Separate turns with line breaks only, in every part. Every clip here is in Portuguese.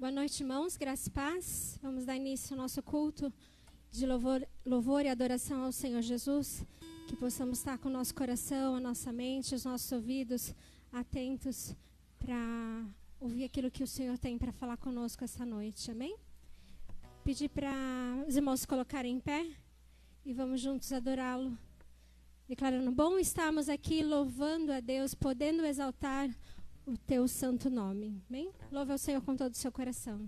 Boa noite, irmãos, graça e paz. Vamos dar início ao nosso culto de louvor e adoração ao Senhor Jesus. Que possamos estar com o nosso coração, a nossa mente, os nossos ouvidos atentos para ouvir aquilo que o Senhor tem para falar conosco essa noite, amém? Pedir para os irmãos se colocarem em pé e vamos juntos adorá-lo, declarando: bom estarmos aqui louvando a Deus, podendo exaltar o teu santo nome. Amém? Louve ao Senhor com todo o seu coração.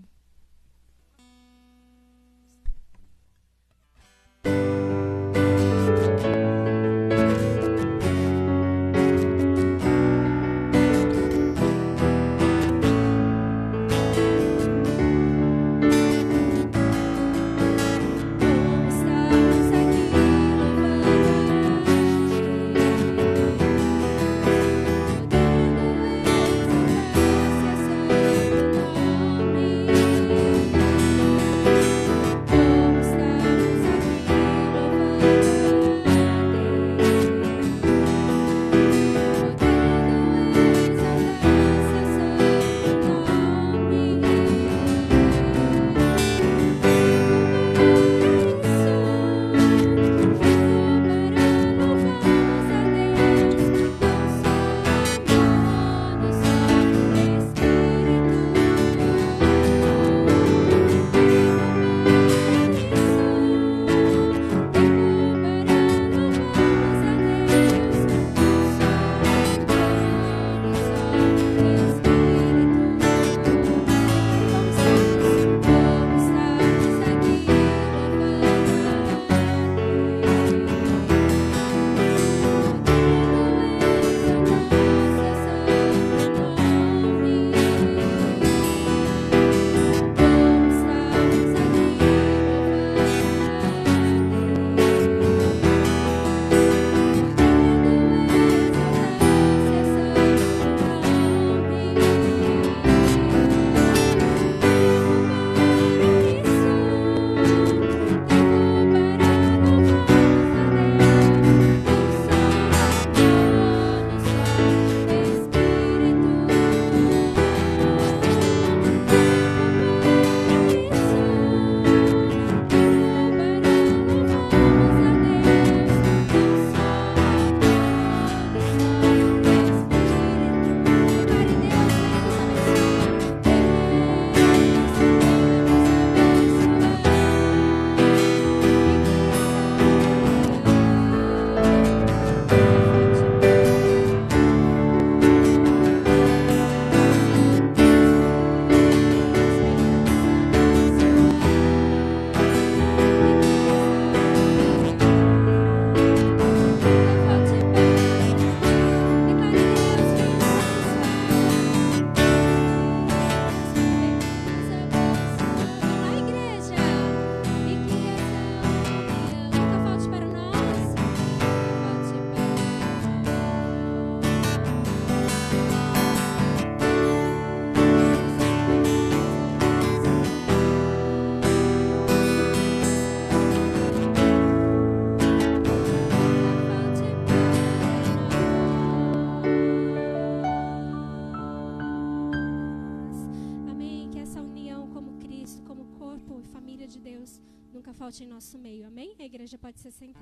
Em nosso meio, amém? A igreja pode se sentar.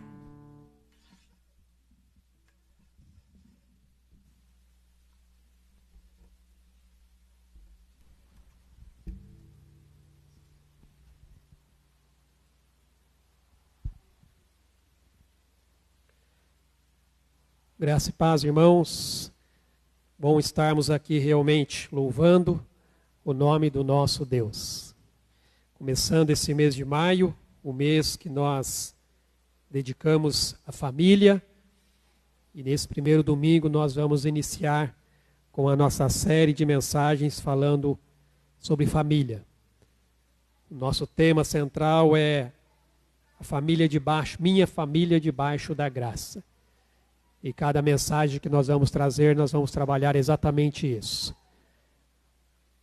Graça e paz, irmãos. Bom estarmos aqui realmente louvando o nome do nosso Deus. Começando esse mês de maio, o mês que nós dedicamos à família, e nesse primeiro domingo nós vamos iniciar com a nossa série de mensagens falando sobre família. O nosso tema central é a família debaixo, minha família debaixo da graça. E cada mensagem que nós vamos trazer, nós vamos trabalhar exatamente isso.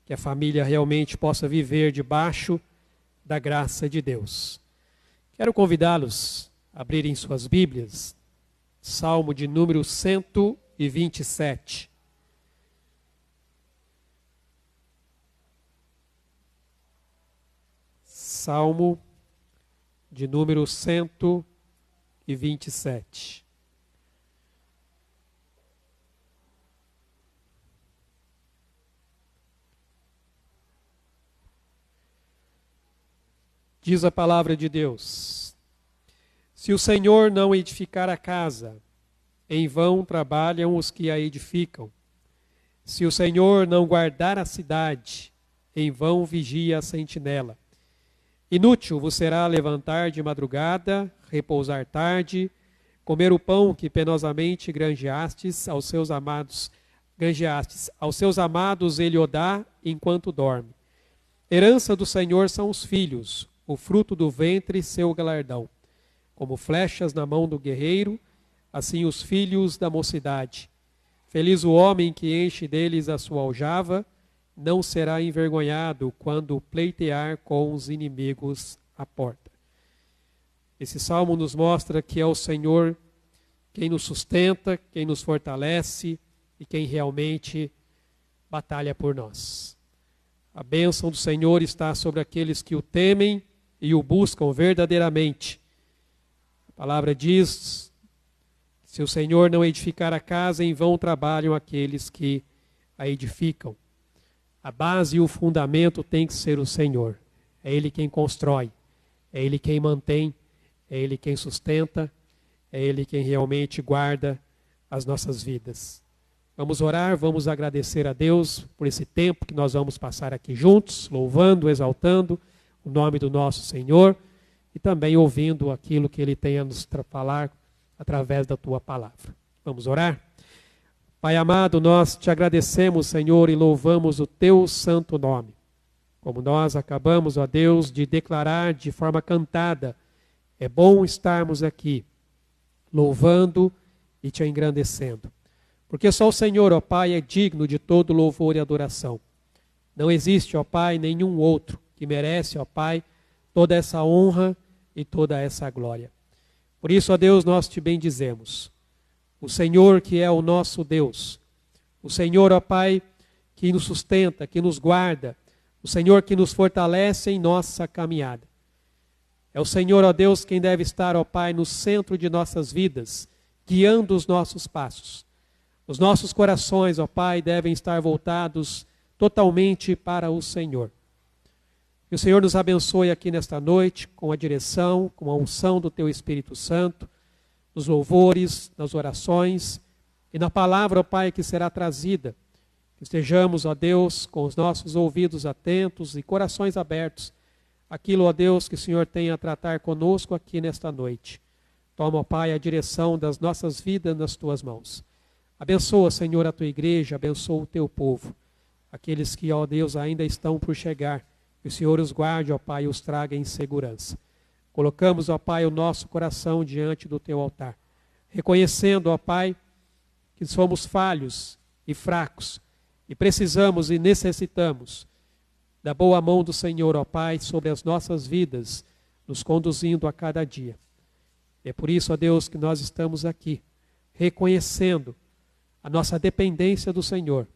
Que a família realmente possa viver debaixo da graça de Deus. Quero convidá-los a abrirem suas Bíblias, Salmo de número 127. Salmo de número 127. Diz a palavra de Deus: se o Senhor não edificar a casa, em vão trabalham os que a edificam. Se o Senhor não guardar a cidade, em vão vigia a sentinela. Inútil vos será levantar de madrugada, repousar tarde, comer o pão que penosamente granjeastes aos seus amados. Aos seus amados ele o dá enquanto dorme. Herança do Senhor são os filhos, o fruto do ventre seu galardão. Como flechas na mão do guerreiro, assim os filhos da mocidade. Feliz o homem que enche deles a sua aljava, não será envergonhado quando pleitear com os inimigos à porta. Esse salmo nos mostra que é o Senhor quem nos sustenta, quem nos fortalece e quem realmente batalha por nós. A bênção do Senhor está sobre aqueles que o temem e o buscam verdadeiramente. A palavra diz: se o Senhor não edificar a casa, em vão trabalham aqueles que a edificam. A base e o fundamento tem que ser o Senhor. É Ele quem constrói, é Ele quem mantém, é Ele quem sustenta, é Ele quem realmente guarda as nossas vidas. Vamos orar, vamos agradecer a Deus por esse tempo que nós vamos passar aqui juntos, louvando, exaltando o nome do nosso Senhor e também ouvindo aquilo que Ele tem a nos falar através da Tua palavra. Vamos orar? Pai amado, nós te agradecemos, Senhor, e louvamos o Teu santo nome. Como nós acabamos, ó Deus, de declarar de forma cantada, é bom estarmos aqui, louvando e te engrandecendo. Porque só o Senhor, ó Pai, é digno de todo louvor e adoração. Não existe, ó Pai, nenhum outro que merece, ó Pai, toda essa honra e toda essa glória. Por isso, ó Deus, nós te bendizemos. O Senhor que é o nosso Deus. O Senhor, ó Pai, que nos sustenta, que nos guarda. O Senhor que nos fortalece em nossa caminhada. É o Senhor, ó Deus, quem deve estar, ó Pai, no centro de nossas vidas, guiando os nossos passos. Os nossos corações, ó Pai, devem estar voltados totalmente para o Senhor. Que o Senhor nos abençoe aqui nesta noite, com a direção, com a unção do Teu Espírito Santo, nos louvores, nas orações e na palavra, ó Pai, que será trazida. Que estejamos, ó Deus, com os nossos ouvidos atentos e corações abertos. Aquilo, ó Deus, que o Senhor tem a tratar conosco aqui nesta noite. Toma, ó Pai, a direção das nossas vidas nas Tuas mãos. Abençoa, Senhor, a Tua igreja, abençoa o Teu povo. Aqueles que, ó Deus, ainda estão por chegar. Que o Senhor os guarde, ó Pai, e os traga em segurança. Colocamos, ó Pai, o nosso coração diante do Teu altar. Reconhecendo, ó Pai, que somos falhos e fracos. E precisamos e necessitamos da boa mão do Senhor, ó Pai, sobre as nossas vidas, nos conduzindo a cada dia. É por isso, ó Deus, que nós estamos aqui, reconhecendo a nossa dependência do Senhor.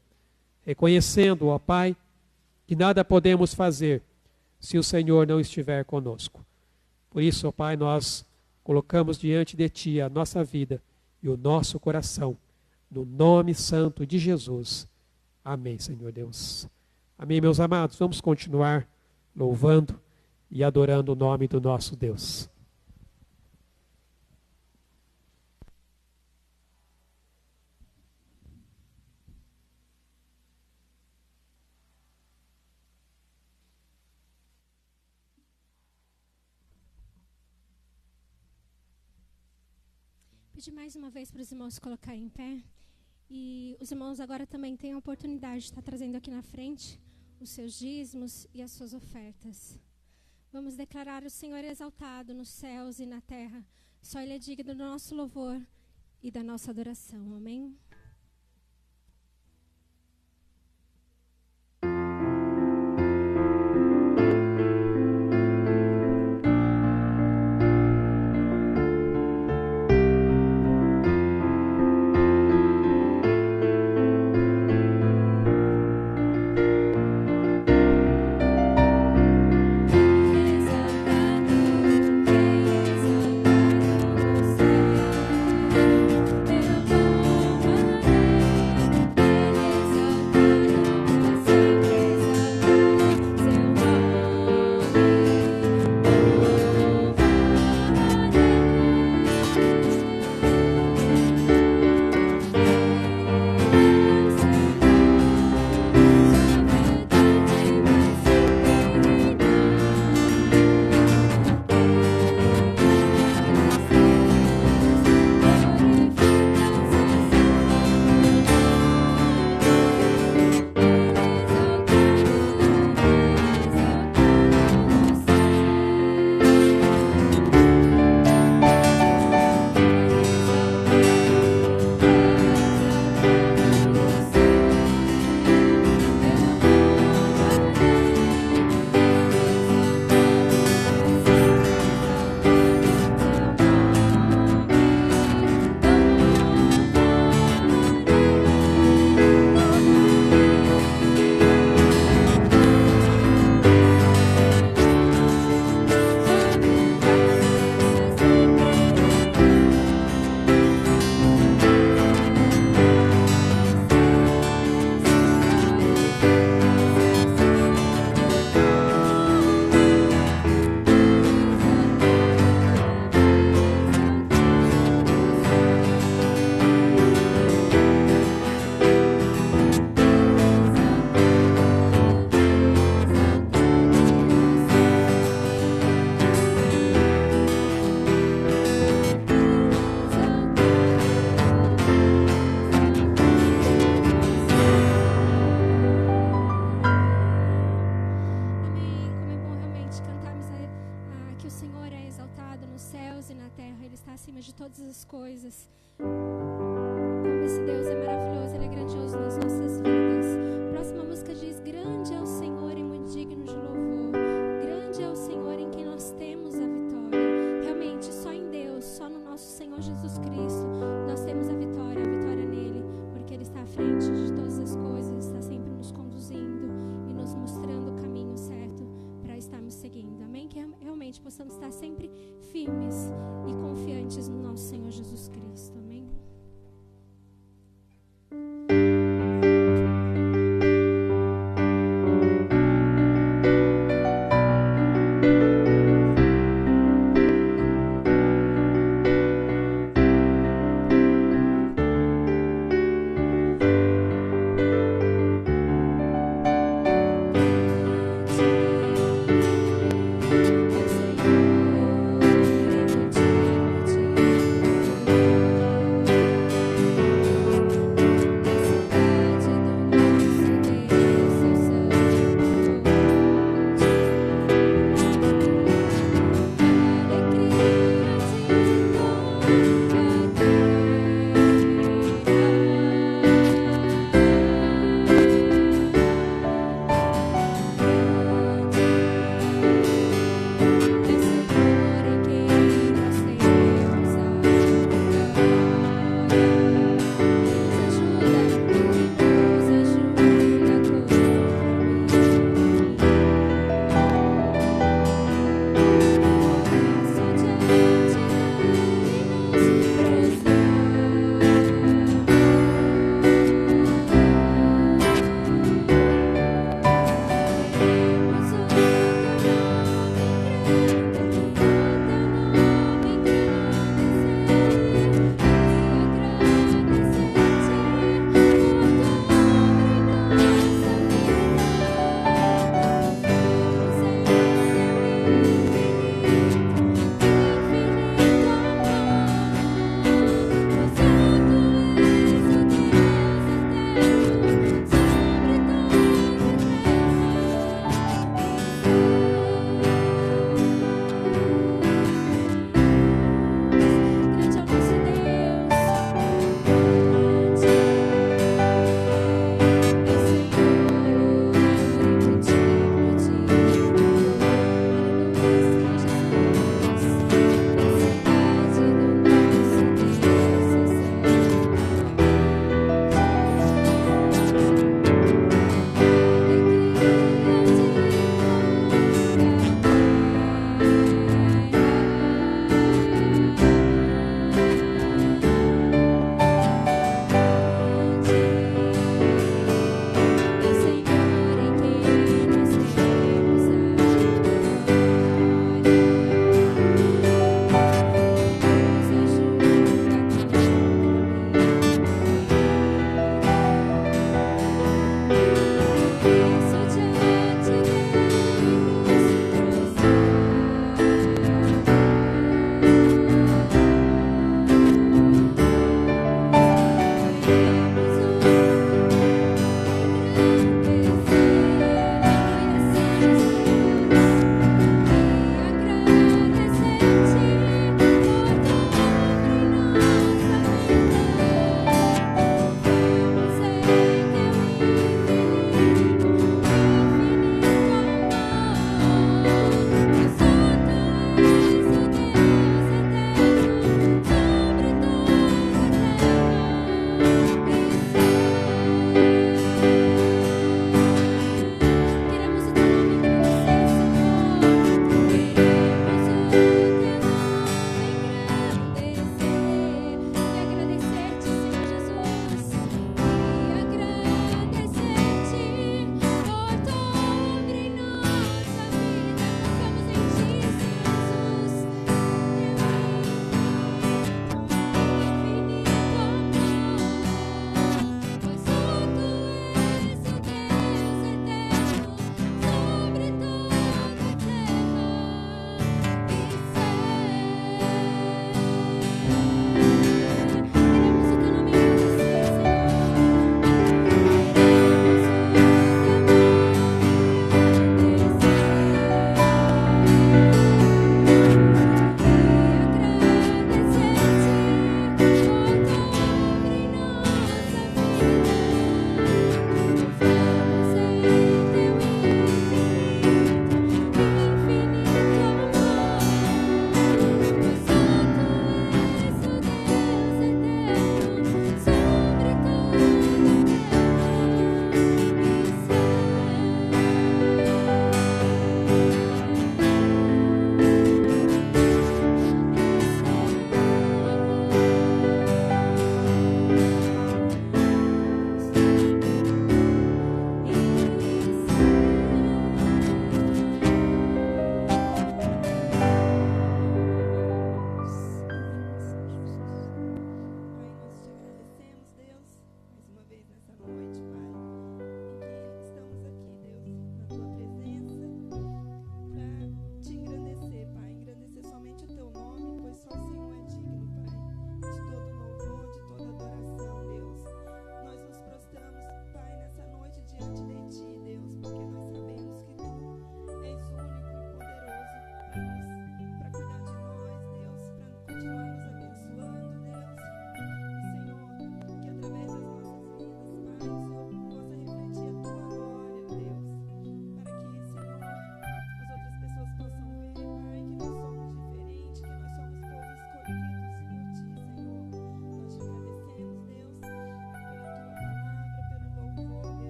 Reconhecendo, ó Pai, que nada podemos fazer se o Senhor não estiver conosco. Por isso, ó Pai, nós colocamos diante de Ti a nossa vida e o nosso coração, no nome santo de Jesus. Amém, Senhor Deus. Amém, meus amados. Vamos continuar louvando e adorando o nome do nosso Deus.
Pedir mais uma vez para os irmãos se colocarem em pé. E os irmãos agora também têm a oportunidade de estar trazendo aqui na frente os seus dízimos e as suas ofertas. Vamos declarar o Senhor exaltado nos céus e na terra. Só Ele é digno do nosso louvor e da nossa adoração. Amém?
Exaltado
está acima de todas as coisas. Como esse Deus é maravilhoso, Ele é grandioso nas nossas vidas. A próxima música diz: grande é o Senhor e muito digno de louvor. Grande é o Senhor em quem nós temos a vitória. Realmente, só em Deus, só no nosso Senhor Jesus Cristo, nós temos a vitória nele, porque Ele está à frente de todas as coisas, está sempre nos conduzindo e nos mostrando o caminho certo para estarmos seguindo. Amém? Que realmente possamos estar sempre firmes e confiantes no nosso Senhor Jesus Cristo. Amém?
Senhor,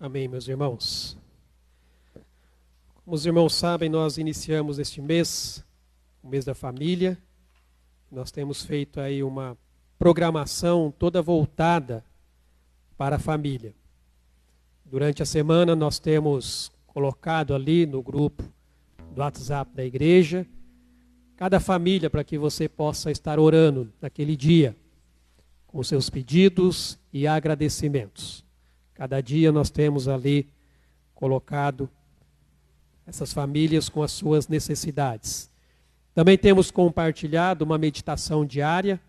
Amém, meus irmãos. Como os irmãos sabem, nós iniciamos este mês, o mês da família. Nós temos feito aí uma programação toda voltada para a família. Durante a semana nós temos colocado ali no grupo do WhatsApp da igreja cada família para que você possa estar orando naquele dia com seus pedidos e agradecimentos. Cada dia nós temos ali colocado essas famílias com as suas necessidades. Também temos compartilhado uma meditação diária.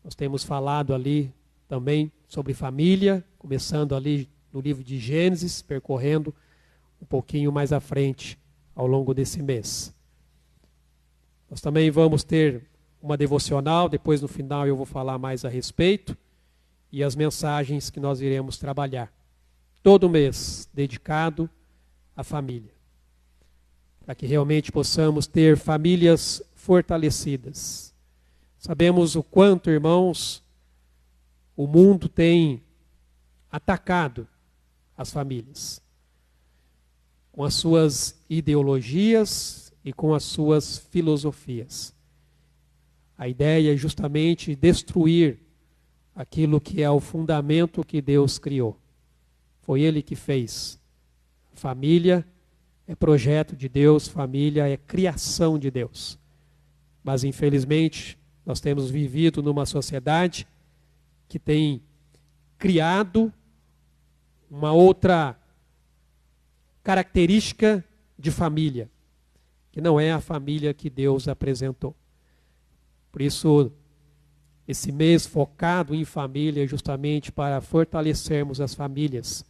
Nós temos falado ali também sobre família, começando ali no livro de Gênesis, percorrendo um pouquinho mais à frente ao longo desse mês. Nós também vamos ter uma devocional, depois no final eu vou falar mais a respeito, e as mensagens que nós iremos trabalhar. Todo mês dedicado à família. Para que realmente possamos ter famílias fortalecidas. Sabemos o quanto, irmãos, o mundo tem atacado as famílias. Com as suas ideologias e com as suas filosofias. A ideia é justamente destruir aquilo que é o fundamento que Deus criou. Foi Ele que fez. Família é projeto de Deus, família é criação de Deus. Mas infelizmente nós temos vivido numa sociedade que tem criado uma outra característica de família, que não é a família que Deus apresentou. Por isso, esse mês focado em família é justamente para fortalecermos as famílias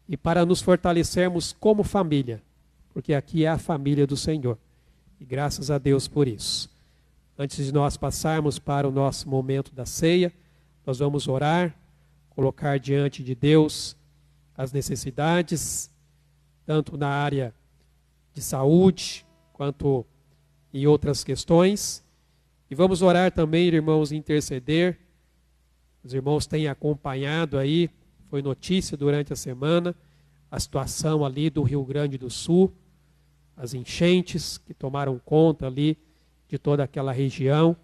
e para nos fortalecermos como família, porque aqui é a família do Senhor. E graças a Deus por isso. Antes de nós passarmos para o nosso momento da ceia, nós vamos orar, colocar diante de Deus as necessidades, tanto na área de saúde, quanto em outras questões. E vamos orar também, irmãos, interceder. Os irmãos têm acompanhado aí, foi notícia durante a semana, a situação ali do Rio Grande do Sul, as enchentes que tomaram conta ali de toda aquela região,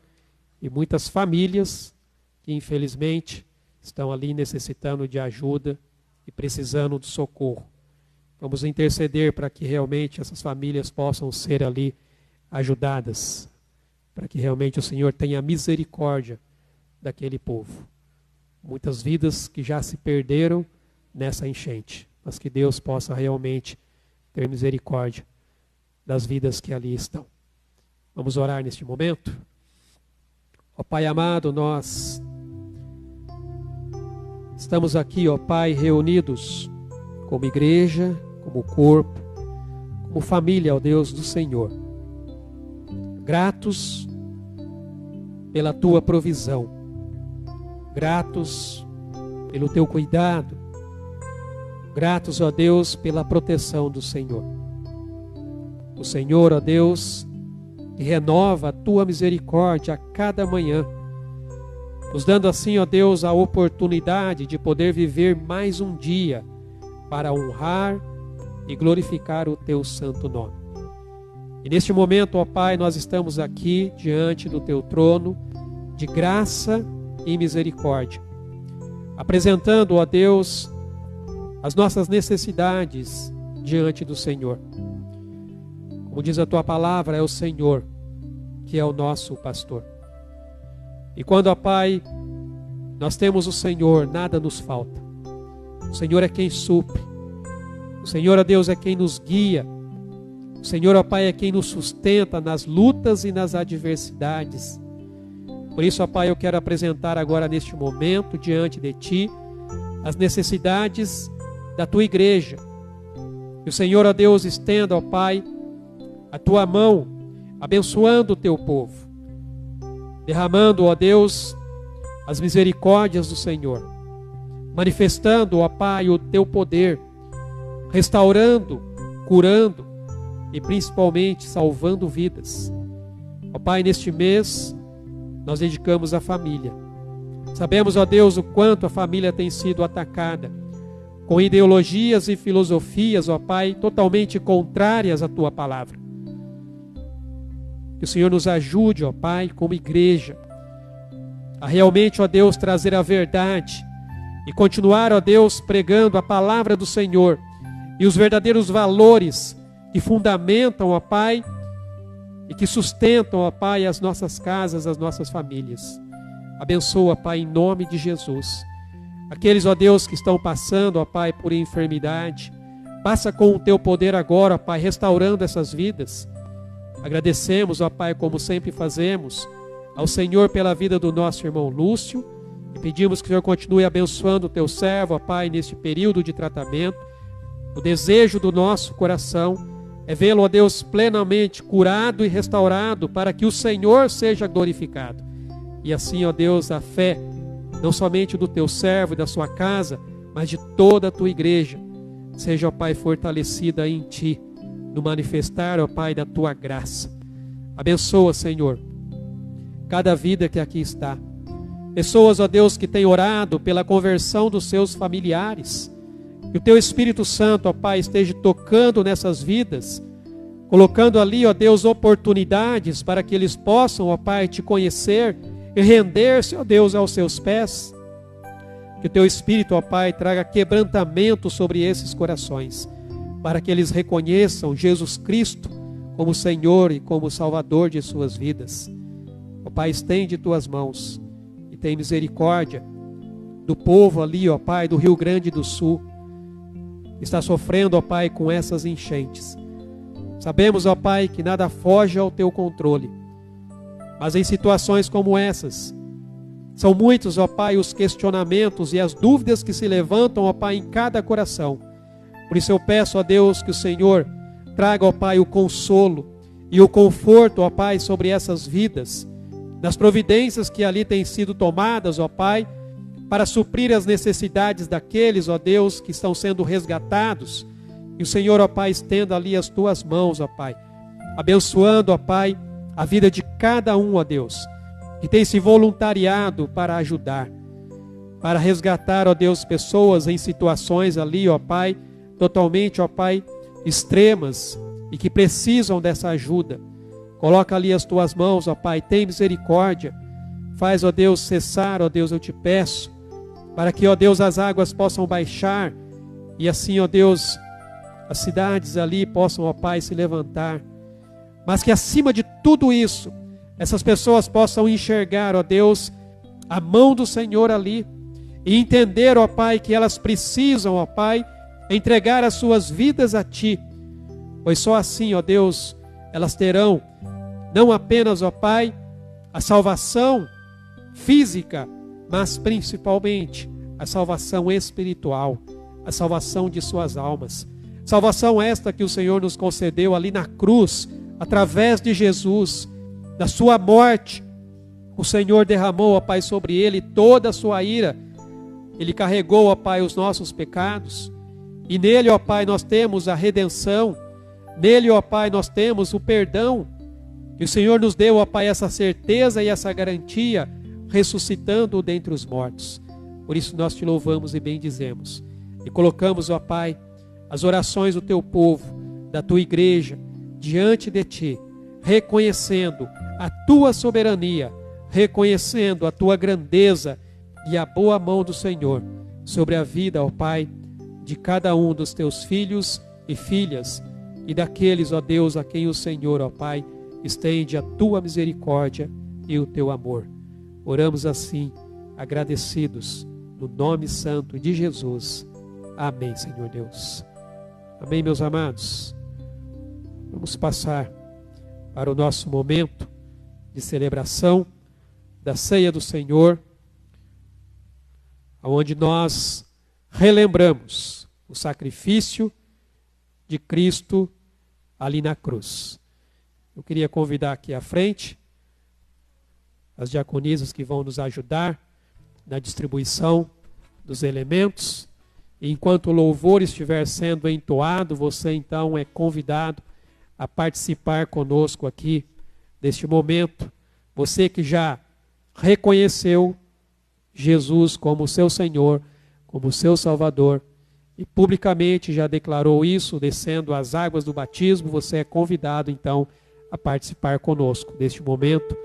e muitas famílias que infelizmente estão ali necessitando de ajuda e precisando de socorro. Vamos interceder para que realmente essas famílias possam ser ali ajudadas, para que realmente o Senhor tenha misericórdia daquele povo. Muitas vidas que já se perderam nessa enchente, mas que Deus possa realmente ter misericórdia das vidas que ali estão. Vamos orar neste momento? Ó Pai amado, nós estamos aqui, ó Pai, reunidos como igreja, como corpo, como família, ó Deus do Senhor. Gratos pela Tua provisão, gratos pelo Teu cuidado, gratos, ó Deus, pela proteção do Senhor. O Senhor, ó Deus, que renova a Tua misericórdia a cada manhã, nos dando assim, ó Deus, a oportunidade de poder viver mais um dia para honrar e glorificar o Teu santo nome. E neste momento, ó Pai, nós estamos aqui diante do Teu trono de graça e misericórdia, apresentando, ó Deus, as nossas necessidades diante do Senhor. Como diz a Tua palavra, é o Senhor que é o nosso pastor. E quando, ó Pai, nós temos o Senhor, nada nos falta. O Senhor é quem supre. O Senhor, ó Deus, é quem nos guia. O Senhor, ó Pai, é quem nos sustenta nas lutas e nas adversidades. Por isso, ó Pai, eu quero apresentar agora neste momento diante de Ti as necessidades da Tua igreja. Que o Senhor, ó Deus, estenda, ó Pai, a Tua mão, abençoando o Teu povo, derramando, ó Deus, as misericórdias do Senhor, manifestando, ó Pai, o Teu poder, restaurando, curando e principalmente salvando vidas. Ó Pai, neste mês nós dedicamos à família. Sabemos, ó Deus, o quanto a família tem sido atacada, com ideologias e filosofias, ó Pai, totalmente contrárias à Tua palavra. Que o Senhor nos ajude, ó Pai, como igreja, a realmente, ó Deus, trazer a verdade e continuar, ó Deus, pregando a palavra do Senhor e os verdadeiros valores que fundamentam, ó Pai, e que sustentam, ó Pai, as nossas casas, as nossas famílias. Abençoa, Pai, em nome de Jesus. Aqueles, ó Deus, que estão passando, ó Pai, por enfermidade, passa com o Teu poder agora, ó Pai, restaurando essas vidas. Agradecemos, ó Pai, como sempre fazemos, ao Senhor pela vida do nosso irmão Lúcio, e pedimos que o Senhor continue abençoando o Teu servo, ó Pai, neste período de tratamento. O desejo do nosso coração é vê-lo, ó Deus, plenamente curado e restaurado, para que o Senhor seja glorificado. E assim, ó Deus, a fé, não somente do Teu servo e da sua casa, mas de toda a Tua igreja, seja, ó Pai, fortalecida em Ti, no manifestar, ó Pai, da Tua graça. Abençoa, Senhor, cada vida que aqui está. Pessoas, ó Deus, que têm orado pela conversão dos seus familiares. Que o Teu Espírito Santo, ó Pai, esteja tocando nessas vidas, colocando ali, ó Deus, oportunidades para que eles possam, ó Pai, Te conhecer e render-se, ó Deus, aos Seus pés. Que o Teu Espírito, ó Pai, traga quebrantamento sobre esses corações, para que eles reconheçam Jesus Cristo como Senhor e como Salvador de suas vidas. Ó Pai, estende Tuas mãos e tem misericórdia do povo ali, ó Pai, do Rio Grande do Sul, que está sofrendo, ó Pai, com essas enchentes. Sabemos, ó Pai, que nada foge ao Teu controle, mas em situações como essas, são muitos, ó Pai, os questionamentos e as dúvidas que se levantam, ó Pai, em cada coração. Por isso eu peço a Deus que o Senhor traga, ó Pai, o consolo e o conforto, ó Pai, sobre essas vidas, nas providências que ali têm sido tomadas, ó Pai, para suprir as necessidades daqueles, ó Deus, que estão sendo resgatados. E o Senhor, ó Pai, estenda ali as Tuas mãos, ó Pai, abençoando, ó Pai, a vida de cada um, ó Deus, que tem se voluntariado para ajudar, para resgatar, ó Deus, pessoas em situações ali, ó Pai, totalmente, ó Pai, extremas e que precisam dessa ajuda. Coloca ali as Tuas mãos, ó Pai, tem misericórdia. Faz, ó Deus, cessar, ó Deus, eu Te peço, para que, ó Deus, as águas possam baixar e assim, ó Deus, as cidades ali possam, ó Pai, se levantar. Mas que acima de tudo isso, essas pessoas possam enxergar, ó Deus, a mão do Senhor ali e entender, ó Pai, que elas precisam, ó Pai, entregar as suas vidas a Ti, pois só assim, ó Deus, elas terão não apenas, ó Pai, a salvação física, mas principalmente a salvação espiritual, a salvação de suas almas. Salvação esta que o Senhor nos concedeu ali na cruz, através de Jesus, da sua morte. O Senhor derramou, ó Pai, sobre Ele toda a sua ira. Ele carregou, ó Pai, os nossos pecados. E nele, ó Pai, nós temos a redenção. Nele, ó Pai, nós temos o perdão. E o Senhor nos deu, ó Pai, essa certeza e essa garantia, ressuscitando-o dentre os mortos. Por isso nós Te louvamos e bendizemos. E colocamos, ó Pai, as orações do Teu povo, da Tua igreja, diante de Ti, reconhecendo a Tua soberania, reconhecendo a Tua grandeza e a boa mão do Senhor sobre a vida, ó Pai, de cada um dos Teus filhos e filhas e daqueles, ó Deus, a quem o Senhor, ó Pai, estende a Tua misericórdia e o Teu amor. Oramos assim, agradecidos, no nome santo de Jesus. Amém, Senhor Deus. Amém, meus amados. Vamos passar para o nosso momento de celebração da ceia do Senhor, onde nós relembramos o sacrifício de Cristo ali na cruz. Eu queria convidar aqui à frente as diaconisas que vão nos ajudar na distribuição dos elementos. E enquanto o louvor estiver sendo entoado, você então é convidado a participar conosco aqui deste momento. Você que já reconheceu Jesus como seu Senhor, como seu Salvador, e publicamente já declarou isso, descendo as águas do batismo, você é convidado então a participar conosco deste momento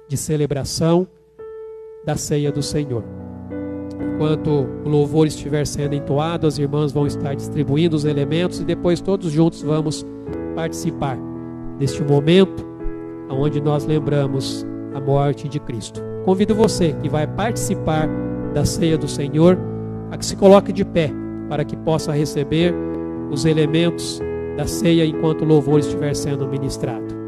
de celebração da ceia do Senhor. Enquanto o louvor estiver sendo entoado, as irmãs vão estar distribuindo os elementos e depois todos juntos vamos participar deste momento onde nós lembramos a morte de Cristo. Convido você que vai participar da ceia do Senhor a que se coloque de pé para que possa receber os elementos da ceia enquanto o louvor estiver sendo ministrado.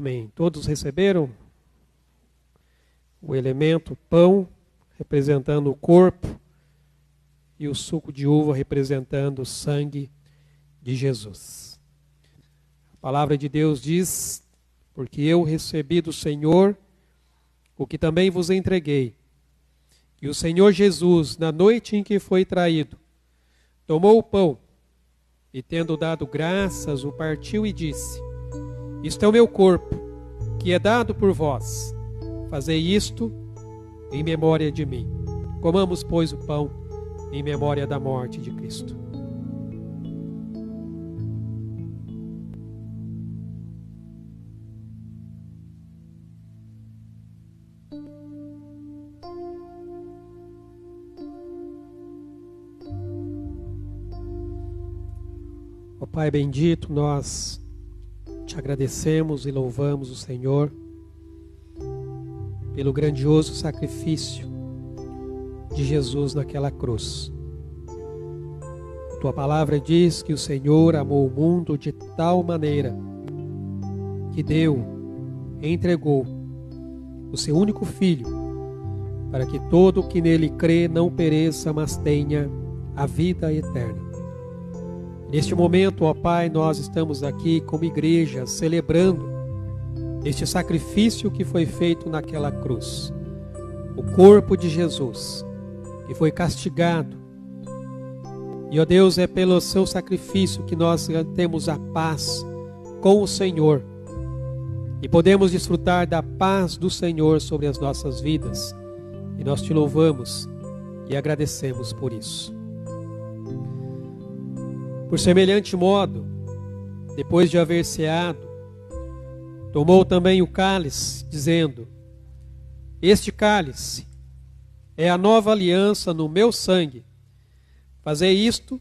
Amém. Todos receberam o elemento pão, representando o corpo, e o suco de uva, representando o sangue de Jesus. A palavra de Deus diz: porque eu recebi do Senhor o que também vos entreguei. E o Senhor Jesus, na noite em que foi traído, tomou o pão e, tendo dado graças, o partiu e disse: isto é o meu corpo, que é dado por vós. Fazei isto em memória de mim. Comamos, pois, o pão em memória da morte de Cristo. Ó Pai bendito, nós te agradecemos e louvamos o Senhor pelo grandioso sacrifício de Jesus naquela cruz. Tua palavra diz que o Senhor amou o mundo de tal maneira que deu, entregou o seu único Filho, para que todo o que nele crê não pereça, mas tenha a vida eterna. Neste momento, ó Pai, nós estamos aqui como igreja celebrando este sacrifício que foi feito naquela cruz. O corpo de Jesus, que foi castigado. E, ó Deus, é pelo seu sacrifício que nós temos a paz com o Senhor e podemos desfrutar da paz do Senhor sobre as nossas vidas. E nós te louvamos e agradecemos por isso. Por semelhante modo, depois de haver ceado, tomou também o cálice, dizendo: Este cálice é a nova aliança no meu sangue. Fazei isto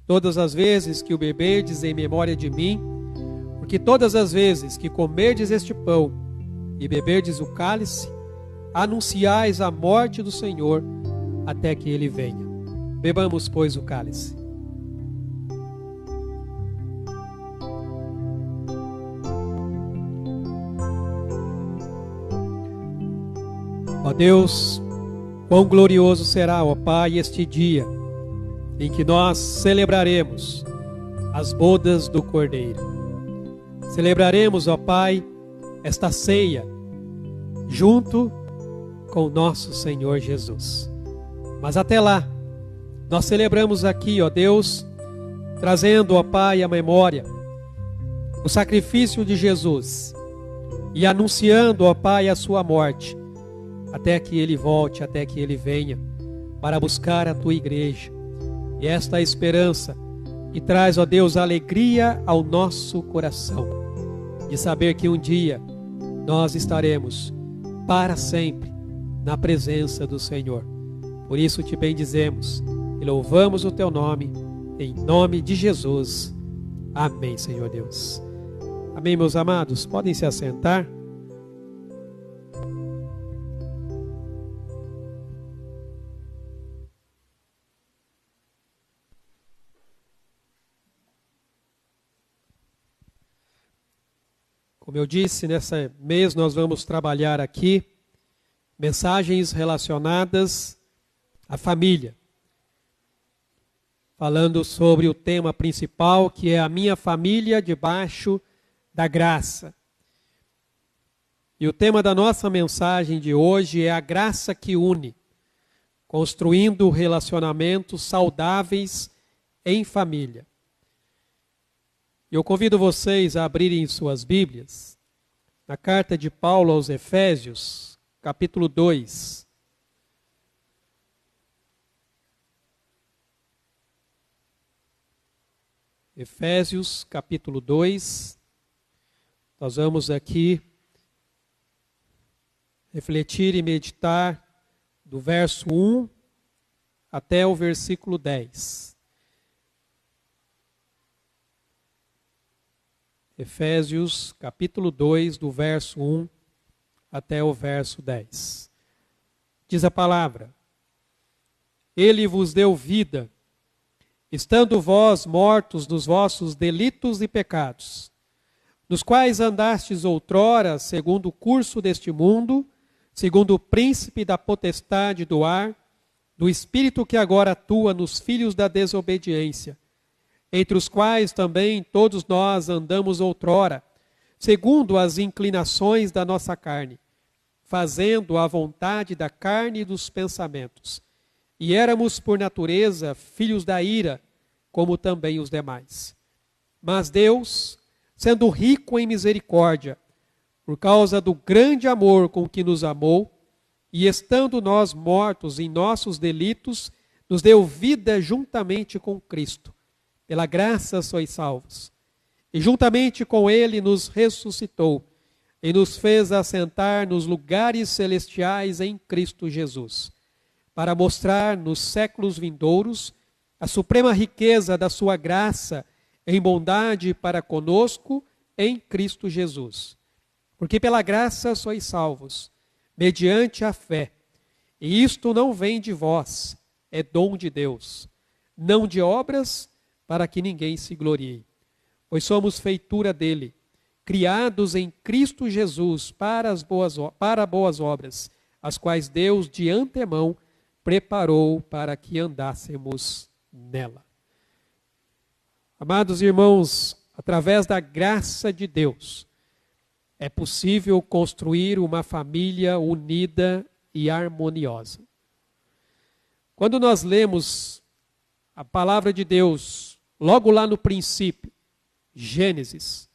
todas as vezes que o beberdes em memória de mim, porque todas as vezes que comerdes este pão e beberdes o cálice, anunciais a morte do Senhor até que ele venha. Bebamos, pois, o cálice. Ó Deus, quão glorioso será, ó Pai, este dia em que nós celebraremos as bodas do Cordeiro. Celebraremos, ó Pai, esta ceia junto com o nosso Senhor Jesus. Mas até lá, nós celebramos aqui, ó Deus, trazendo, ó Pai, à memória o sacrifício de Jesus e anunciando, ó Pai, a sua morte, até que ele volte, até que ele venha para buscar a tua igreja. E esta é a esperança que traz, ó Deus, alegria ao nosso coração, de saber que um dia nós estaremos para sempre na presença do Senhor. Por isso te bendizemos e louvamos o teu nome, em nome de Jesus. Amém, Senhor Deus. Amém, meus amados. Podem se assentar. Como eu disse, nesse mês nós vamos trabalhar aqui mensagens relacionadas à família, falando sobre o tema principal, que é a minha família debaixo da graça. E o tema da nossa mensagem de hoje é a graça que une, construindo relacionamentos saudáveis em família. Eu convido vocês a abrirem suas Bíblias na carta de Paulo aos Efésios, capítulo 2. Efésios, capítulo 2. Nós vamos aqui refletir e meditar do verso 1 até o versículo 10. Efésios, capítulo 2, do verso 1 até o verso 10. Diz a palavra: Ele vos deu vida, estando vós mortos nos vossos delitos e pecados, nos quais andastes outrora, segundo o curso deste mundo, segundo o príncipe da potestade do ar, do espírito que agora atua nos filhos da desobediência, entre os quais também todos nós andamos outrora, segundo as inclinações da nossa carne, fazendo a vontade da carne e dos pensamentos. E éramos, por natureza, filhos da ira, como também os demais. Mas Deus, sendo rico em misericórdia, por causa do grande amor com que nos amou, e estando nós mortos em nossos delitos, nos deu vida juntamente com Cristo. Pela graça sois salvos. E juntamente com ele nos ressuscitou e nos fez assentar nos lugares celestiais em Cristo Jesus, para mostrar nos séculos vindouros a suprema riqueza da sua graça em bondade para conosco em Cristo Jesus. Porque pela graça sois salvos, mediante a fé. E isto não vem de vós, é dom de Deus, não de obras, para que ninguém se glorie. Pois somos feitura dele, criados em Cristo Jesus para boas obras, as quais Deus de antemão preparou para que andássemos nela. Amados irmãos, através da graça de Deus, é possível construir uma família unida e harmoniosa. Quando nós lemos a palavra de Deus, logo lá no princípio, Gênesis,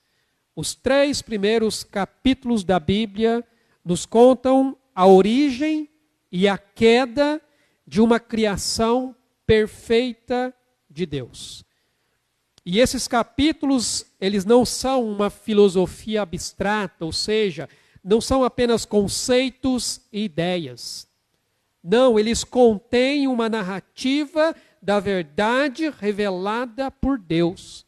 Os 3 primeiros capítulos da Bíblia nos contam a origem e a queda de uma criação perfeita de Deus. E esses capítulos, eles não são uma filosofia abstrata, ou seja, não são apenas conceitos e ideias. Não, eles contêm uma narrativa da verdade revelada por Deus.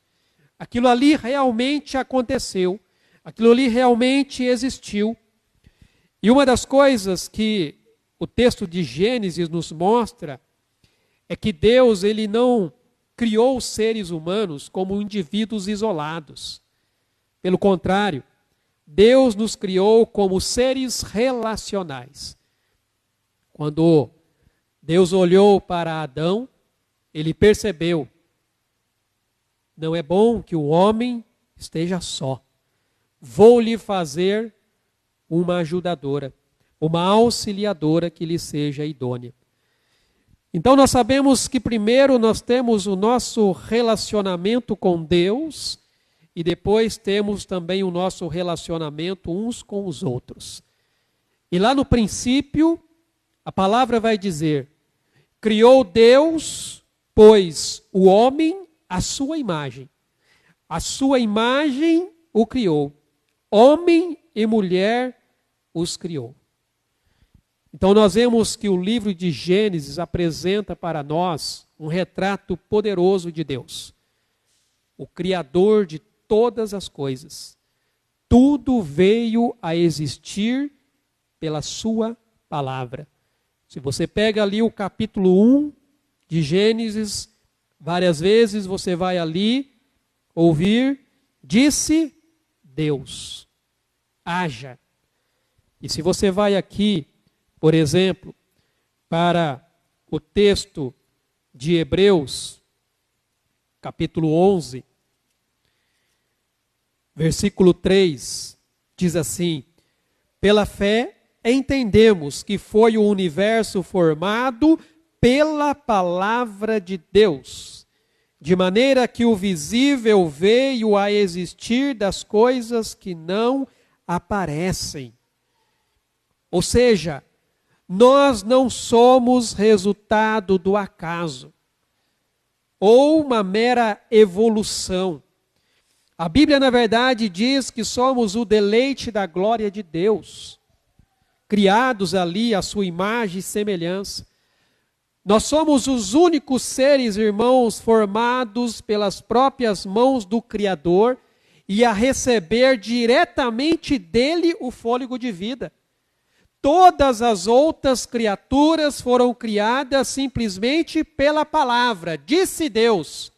Aquilo ali realmente aconteceu, aquilo ali realmente existiu. E uma das coisas que o texto de Gênesis nos mostra é que Deus, ele não criou os seres humanos como indivíduos isolados. Pelo contrário, Deus nos criou como seres relacionais. Quando Deus olhou para Adão, ele percebeu: não é bom que o homem esteja só. Vou lhe fazer uma ajudadora, uma auxiliadora que lhe seja idônea. Então nós sabemos que primeiro nós temos o nosso relacionamento com Deus e depois temos também o nosso relacionamento uns com os outros. E lá no princípio, a palavra vai dizer: criou Deus, pois o homem à sua imagem. A sua imagem o criou. Homem e mulher os criou. Então nós vemos que o livro de Gênesis apresenta para nós um retrato poderoso de Deus, o Criador de todas as coisas. Tudo veio a existir pela sua palavra. Se você pega ali o capítulo 1 de Gênesis, várias vezes você vai ali ouvir: disse Deus, haja. E se você vai aqui, por exemplo, para o texto de Hebreus, capítulo 11, versículo 3, diz assim: pela fé entendemos que foi o universo formado pela palavra de Deus, de maneira que o visível veio a existir das coisas que não aparecem. Ou seja, nós não somos resultado do acaso ou uma mera evolução. A Bíblia, na verdade, diz que somos o deleite da glória de Deus, criados ali à sua imagem e semelhança. Nós somos os únicos seres, irmãos, formados pelas próprias mãos do Criador e a receber diretamente dele o fôlego de vida. Todas as outras criaturas foram criadas simplesmente pela palavra, disse Deus,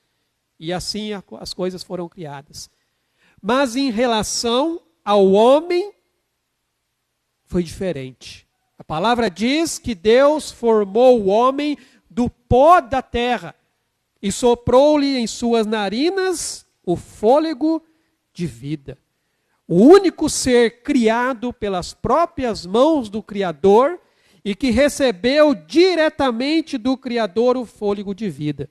e assim as coisas foram criadas. Mas em relação ao homem, foi diferente. A palavra diz que Deus formou o homem do pó da terra e soprou-lhe em suas narinas o fôlego de vida. O único ser criado pelas próprias mãos do Criador e que recebeu diretamente do Criador o fôlego de vida.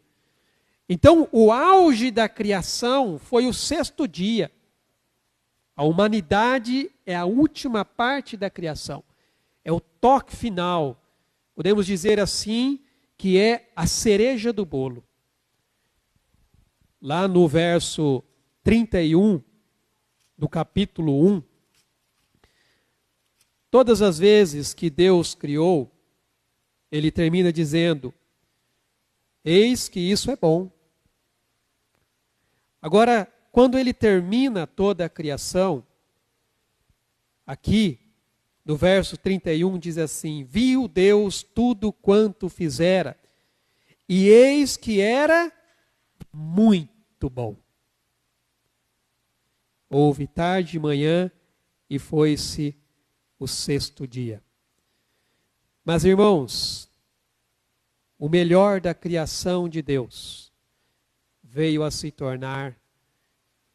Então, o auge da criação foi o 6º dia. A humanidade é a última parte da criação. É o toque final. Podemos dizer assim que é a cereja do bolo. Lá no verso 31 do capítulo 1, todas as vezes que Deus criou, ele termina dizendo: eis que isso é bom. Agora, quando ele termina toda a criação, aqui, no verso 31, diz assim: viu Deus tudo quanto fizera, e eis que era muito bom. Houve tarde e manhã, e foi-se o 6º dia. Mas, irmãos, o melhor da criação de Deus veio a se tornar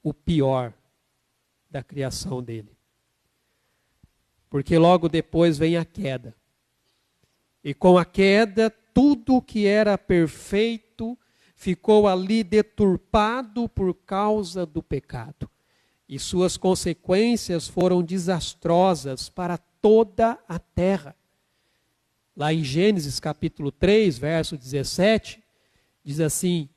o pior da criação dele. Porque logo depois vem a queda. E com a queda, tudo que era perfeito ficou ali deturpado por causa do pecado. e suas consequências foram desastrosas para toda a terra. Lá em Gênesis capítulo 3, verso 17, diz assim,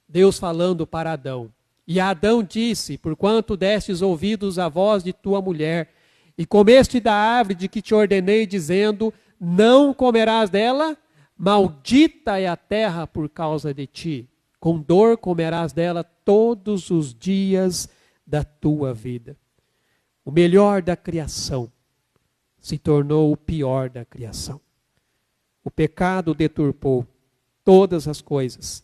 Deus falando para Adão, e Adão disse, porquanto destes ouvidos à voz de tua mulher, e comeste da árvore de que te ordenei, dizendo, não comerás dela, maldita é a terra por causa de ti, com dor comerás dela todos os dias da tua vida. O melhor da criação se tornou o pior da criação. O pecado deturpou todas as coisas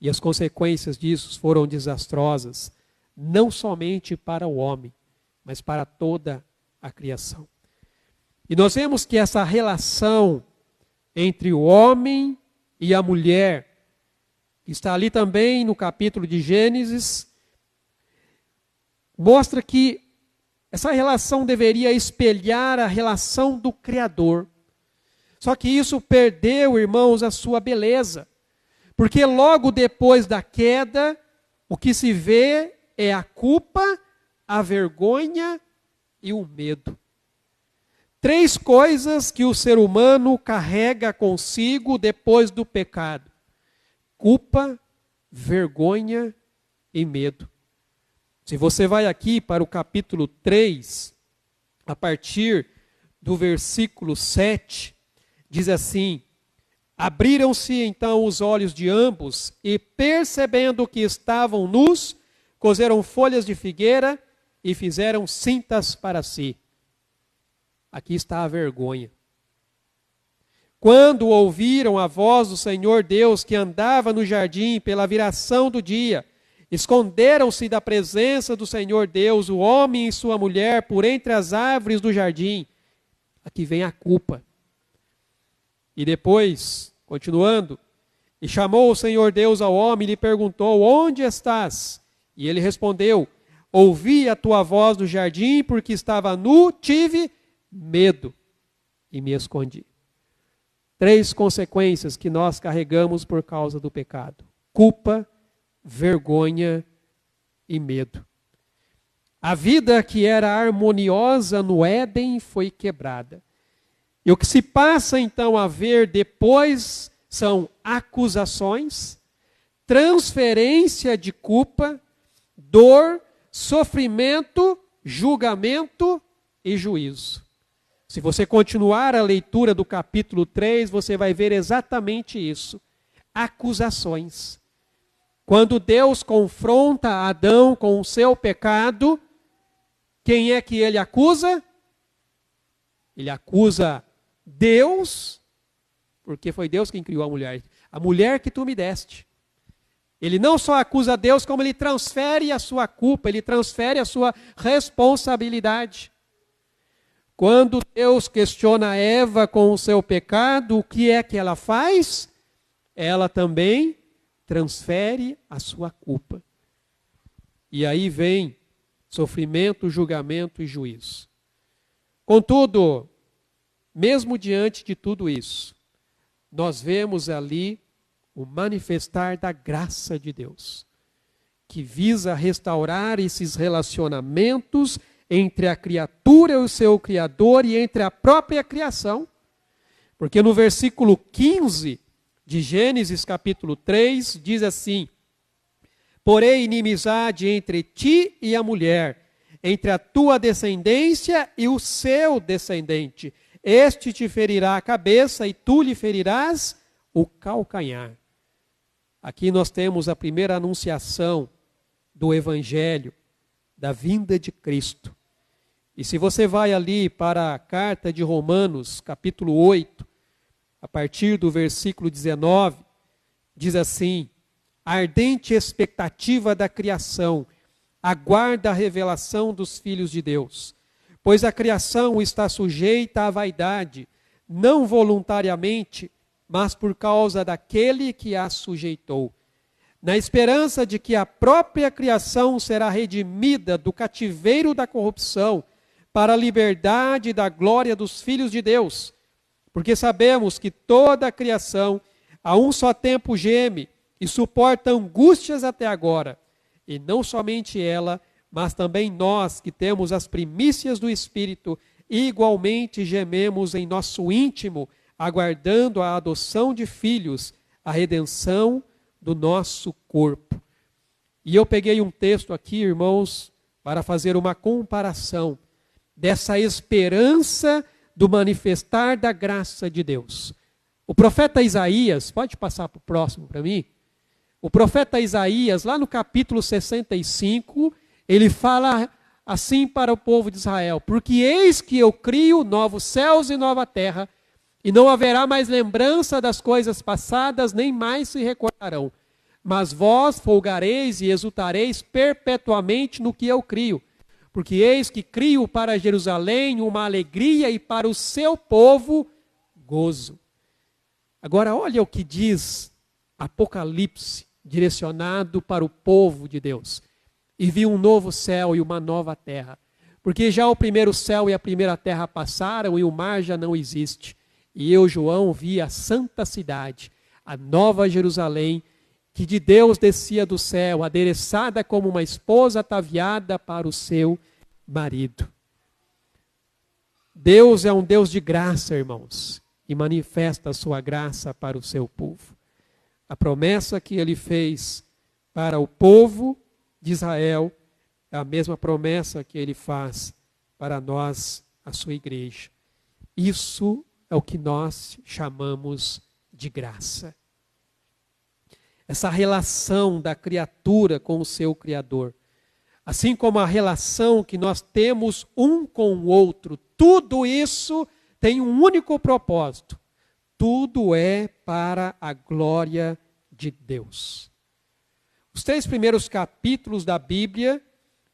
e as consequências disso foram desastrosas, não somente para o homem, mas para toda a criação. E nós vemos que essa relação entre o homem e a mulher, que está ali também no capítulo de Gênesis, mostra que essa relação deveria espelhar a relação do Criador. Só que isso perdeu, irmãos, a sua beleza. Porque logo depois da queda, o que se vê é a culpa, a vergonha e o medo. 3 coisas que o ser humano carrega consigo depois do pecado: culpa, vergonha e medo. Se você vai aqui para o capítulo 3, a partir do versículo 7, diz assim, abriram-se então os olhos de ambos e percebendo que estavam nus, coseram folhas de figueira e fizeram cintas para si. Aqui está a vergonha. Quando ouviram a voz do Senhor Deus que andava no jardim pela viração do dia, esconderam-se da presença do Senhor Deus, o homem e sua mulher, por entre as árvores do jardim. Aqui vem a culpa. E depois, continuando, e chamou o Senhor Deus ao homem e lhe perguntou, onde estás? E ele respondeu, ouvi a tua voz no jardim, porque estava nu, tive medo e me escondi. 3 consequências que nós carregamos por causa do pecado: culpa, vergonha e medo. A vida que era harmoniosa no Éden foi quebrada. E o que se passa então a ver depois são acusações, transferência de culpa, dor, sofrimento, julgamento e juízo. Se você continuar a leitura do capítulo 3, você vai ver exatamente isso. Acusações. Quando Deus confronta Adão com o seu pecado, quem é que ele acusa? Ele acusa Deus, porque foi Deus quem criou a mulher. A mulher que tu me deste. Ele não só acusa Deus, como ele transfere a sua culpa, ele transfere a sua responsabilidade. Quando Deus questiona Eva com o seu pecado, o que é que ela faz? Ela também transfere a sua culpa. E aí vem sofrimento, julgamento e juízo. Contudo, mesmo diante de tudo isso, nós vemos ali o manifestar da graça de Deus, que visa restaurar esses relacionamentos entre a criatura e o seu Criador e entre a própria criação. Porque no versículo 15 de Gênesis capítulo 3, diz assim, porém inimizade entre ti e a mulher, entre a tua descendência e o seu descendente. Este te ferirá a cabeça e tu lhe ferirás o calcanhar. Aqui nós temos a primeira anunciação do Evangelho, da vinda de Cristo. E se você vai ali para a carta de Romanos, capítulo 8, a partir do versículo 19, diz assim, a ardente expectativa da criação aguarda a revelação dos filhos de Deus, pois a criação está sujeita à vaidade, não voluntariamente, mas por causa daquele que a sujeitou, na esperança de que a própria criação será redimida do cativeiro da corrupção, para a liberdade da glória dos filhos de Deus. Porque sabemos que toda a criação, a um só tempo geme e suporta angústias até agora. E não somente ela, mas também nós que temos as primícias do Espírito, igualmente gememos em nosso íntimo, aguardando a adoção de filhos, a redenção do nosso corpo. E eu peguei um texto aqui, irmãos, para fazer uma comparação dessa esperança do manifestar da graça de Deus. O profeta Isaías, pode passar para o próximo para mim? O profeta Isaías, lá no capítulo 65, ele fala assim para o povo de Israel: porque eis que eu crio novos céus e nova terra, e não haverá mais lembrança das coisas passadas, nem mais se recordarão. Mas vós folgareis e exultareis perpetuamente no que eu crio. Porque eis que crio para Jerusalém uma alegria e para o seu povo gozo. Agora olha o que diz Apocalipse, direcionado para o povo de Deus. E vi um novo céu e uma nova terra. Porque já o primeiro céu e a primeira terra passaram e o mar já não existe. E eu, João, vi a santa cidade, a nova Jerusalém, que de Deus descia do céu, adereçada como uma esposa ataviada para o seu marido. Deus é um Deus de graça, irmãos, e manifesta a sua graça para o seu povo. A promessa que ele fez para o povo de Israel é a mesma promessa que ele faz para nós, a sua igreja. Isso é o que nós chamamos de graça. Essa relação da criatura com o seu Criador. Assim como a relação que nós temos um com o outro. Tudo isso tem um único propósito. Tudo é para a glória de Deus. Os 3 primeiros capítulos da Bíblia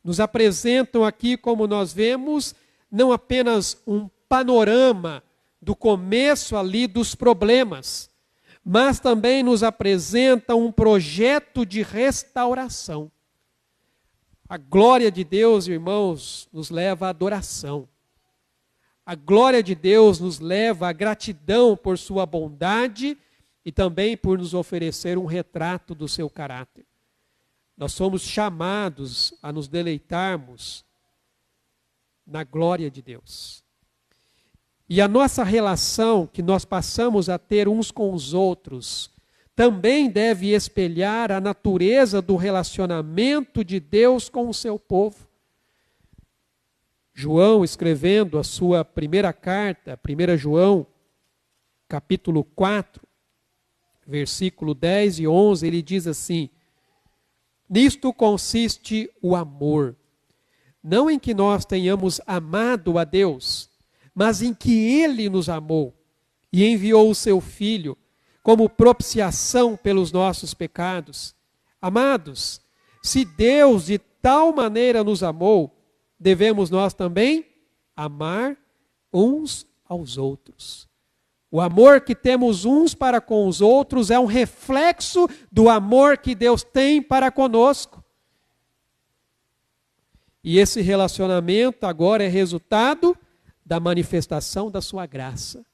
nos apresentam aqui, como nós vemos, não apenas um panorama do começo ali dos problemas, mas também nos apresenta um projeto de restauração. A glória de Deus, irmãos, nos leva à adoração. A glória de Deus nos leva à gratidão por sua bondade e também por nos oferecer um retrato do seu caráter. Nós somos chamados a nos deleitarmos na glória de Deus. E a nossa relação que nós passamos a ter uns com os outros também deve espelhar a natureza do relacionamento de Deus com o seu povo. João, escrevendo a sua primeira carta, 1 João, capítulo 4, versículo 10 e 11, ele diz assim: nisto consiste o amor, não em que nós tenhamos amado a Deus, mas em que Ele nos amou e enviou o seu Filho como propiciação pelos nossos pecados. Amados, se Deus de tal maneira nos amou, devemos nós também amar uns aos outros. O amor que temos uns para com os outros é um reflexo do amor que Deus tem para conosco. E esse relacionamento agora é resultado da manifestação da sua graça,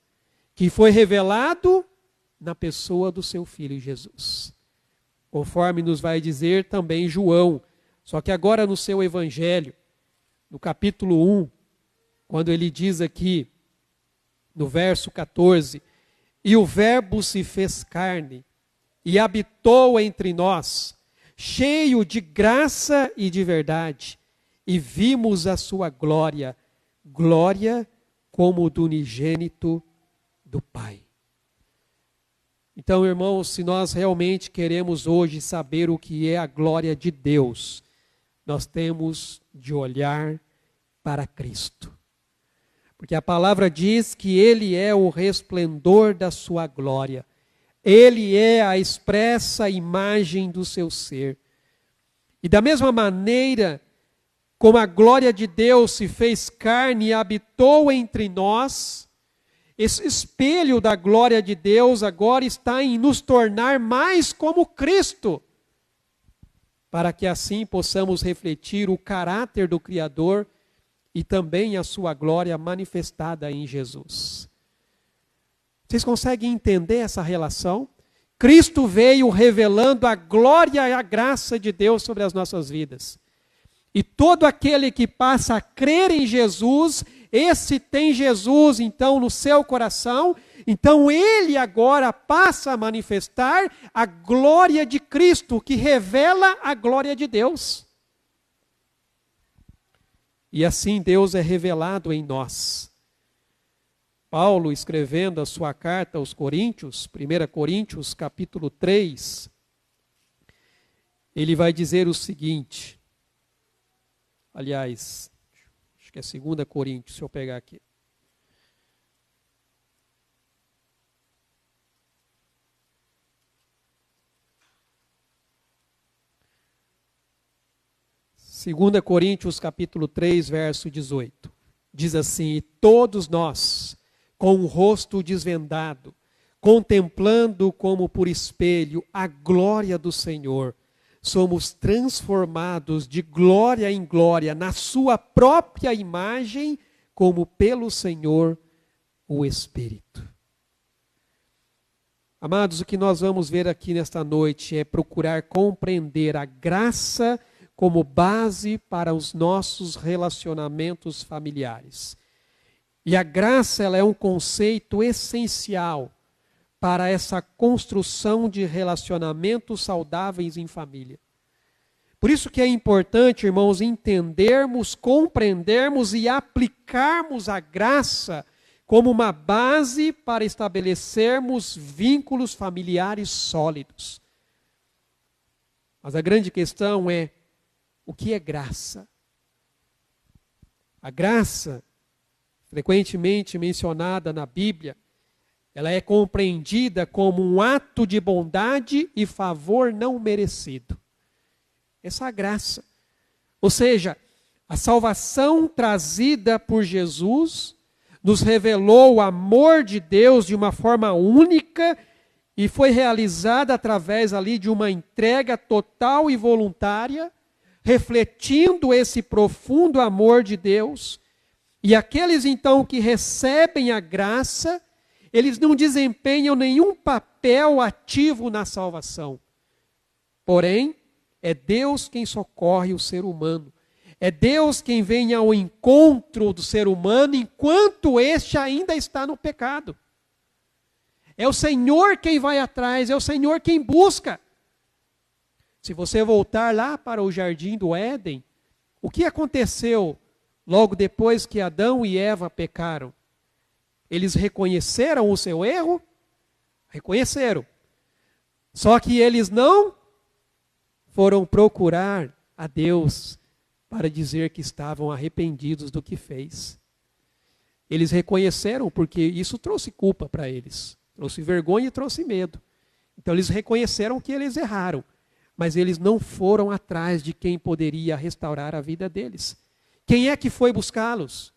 que foi revelado na pessoa do seu Filho Jesus. Conforme nos vai dizer também João, só que agora no seu Evangelho, no capítulo 1, quando ele diz aqui, no verso 14, e o Verbo se fez carne e habitou entre nós, cheio de graça e de verdade, e vimos a sua glória, glória como do unigênito do Pai. Então, irmãos, se nós realmente queremos hoje saber o que é a glória de Deus, nós temos de olhar para Cristo. Porque a palavra diz que Ele é o resplendor da sua glória. Ele é a expressa imagem do seu ser. E da mesma maneira como a glória de Deus se fez carne e habitou entre nós, esse espelho da glória de Deus agora está em nos tornar mais como Cristo, para que assim possamos refletir o caráter do Criador e também a sua glória manifestada em Jesus. Vocês conseguem entender essa relação? Cristo veio revelando a glória e a graça de Deus sobre as nossas vidas. E todo aquele que passa a crer em Jesus, esse tem Jesus então no seu coração, então ele agora passa a manifestar a glória de Cristo, que revela a glória de Deus. E assim Deus é revelado em nós. Paulo, escrevendo a sua carta aos Coríntios, 1 Coríntios capítulo 3, ele vai dizer o seguinte, aliás, acho que é 2 Coríntios, se eu pegar aqui. Segunda Coríntios capítulo 3, verso 18. Diz assim: e todos nós, com o rosto desvendado, contemplando como por espelho a glória do Senhor, somos transformados de glória em glória na sua própria imagem, como pelo Senhor o Espírito. Amados, o que nós vamos ver aqui nesta noite é procurar compreender a graça como base para os nossos relacionamentos familiares. E a graça, ela é um conceito essencial para essa construção de relacionamentos saudáveis em família. Por isso que é importante, irmãos, entendermos, compreendermos e aplicarmos a graça como uma base para estabelecermos vínculos familiares sólidos. Mas a grande questão é, o que é graça? A graça, frequentemente mencionada na Bíblia, ela é compreendida como um ato de bondade e favor não merecido. Essa é a graça. Ou seja, a salvação trazida por Jesus nos revelou o amor de Deus de uma forma única e foi realizada através ali de uma entrega total e voluntária, refletindo esse profundo amor de Deus. E aqueles então que recebem a graça, eles não desempenham nenhum papel ativo na salvação. Porém, é Deus quem socorre o ser humano. É Deus quem vem ao encontro do ser humano enquanto este ainda está no pecado. É o Senhor quem vai atrás, é o Senhor quem busca. Se você voltar lá para o jardim do Éden, o que aconteceu logo depois que Adão e Eva pecaram? Eles reconheceram o seu erro? Reconheceram. Só que eles não foram procurar a Deus para dizer que estavam arrependidos do que fez. Eles reconheceram porque isso trouxe culpa para eles. Trouxe vergonha e trouxe medo. Então eles reconheceram que eles erraram. Mas eles não foram atrás de quem poderia restaurar a vida deles. Quem é que foi buscá-los?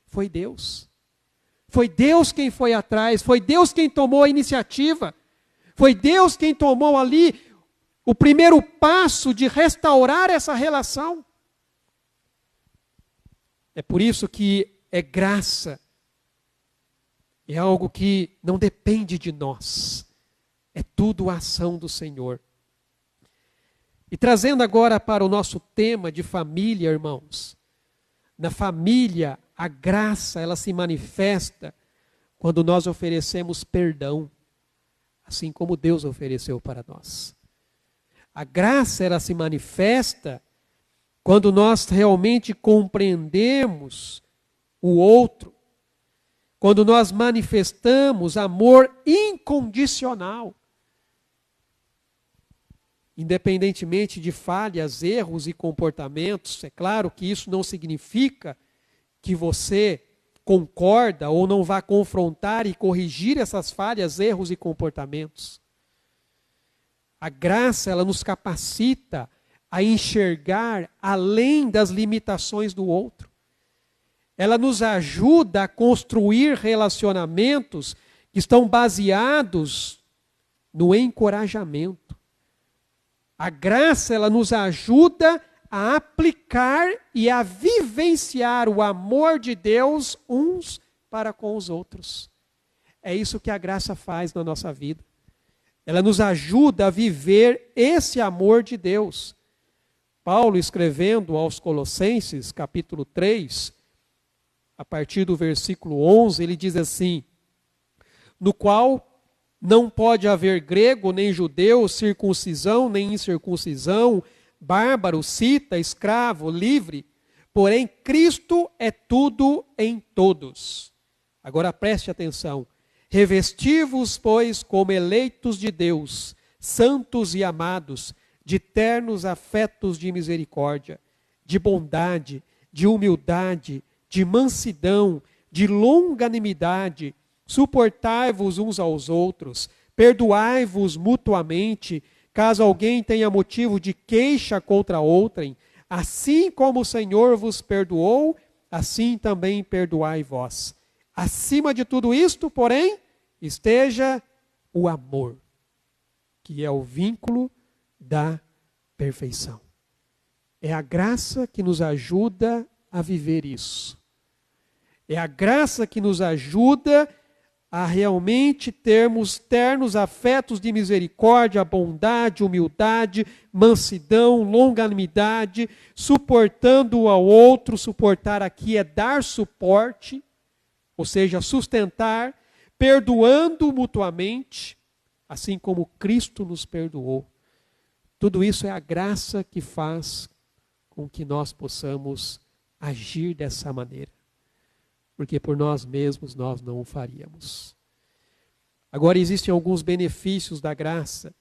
Foi Deus. Foi Deus quem foi atrás, foi Deus quem tomou a iniciativa. Foi Deus quem tomou ali o primeiro passo de restaurar essa relação. É por isso que é graça. É algo que não depende de nós. É tudo a ação do Senhor. E trazendo agora para o nosso tema de família, irmãos. Na família, a graça, ela se manifesta quando nós oferecemos perdão, assim como Deus ofereceu para nós. A graça, ela se manifesta quando nós realmente compreendemos o outro, quando nós manifestamos amor incondicional. Independentemente de falhas, erros e comportamentos, é claro que isso não significa que você concorda ou não vá confrontar e corrigir essas falhas, erros e comportamentos. A graça, ela nos capacita a enxergar além das limitações do outro. Ela nos ajuda a construir relacionamentos que estão baseados no encorajamento. A graça, ela nos ajuda a aplicar e a vivenciar o amor de Deus uns para com os outros. É isso que a graça faz na nossa vida. Ela nos ajuda a viver esse amor de Deus. Paulo, escrevendo aos Colossenses, capítulo 3, a partir do versículo 11, ele diz assim: no qual não pode haver grego, nem judeu, circuncisão, nem incircuncisão, bárbaro, cita, escravo, livre, porém Cristo é tudo em todos. Agora preste atenção. Revesti-vos, pois, como eleitos de Deus, santos e amados, de ternos afetos de misericórdia, de bondade, de humildade, de mansidão, de longanimidade, suportai-vos uns aos outros, perdoai-vos mutuamente, caso alguém tenha motivo de queixa contra outrem, assim como o Senhor vos perdoou, assim também perdoai vós. Acima de tudo isto, porém, esteja o amor, que é o vínculo da perfeição. É a graça que nos ajuda a viver isso. É a graça que nos ajuda a realmente termos ternos afetos de misericórdia, bondade, humildade, mansidão, longanimidade, suportando um ao outro. Suportar aqui é dar suporte, ou seja, sustentar, perdoando mutuamente, assim como Cristo nos perdoou. Tudo isso é a graça que faz com que nós possamos agir dessa maneira. Porque por nós mesmos nós não o faríamos. Agora, existem alguns benefícios da graça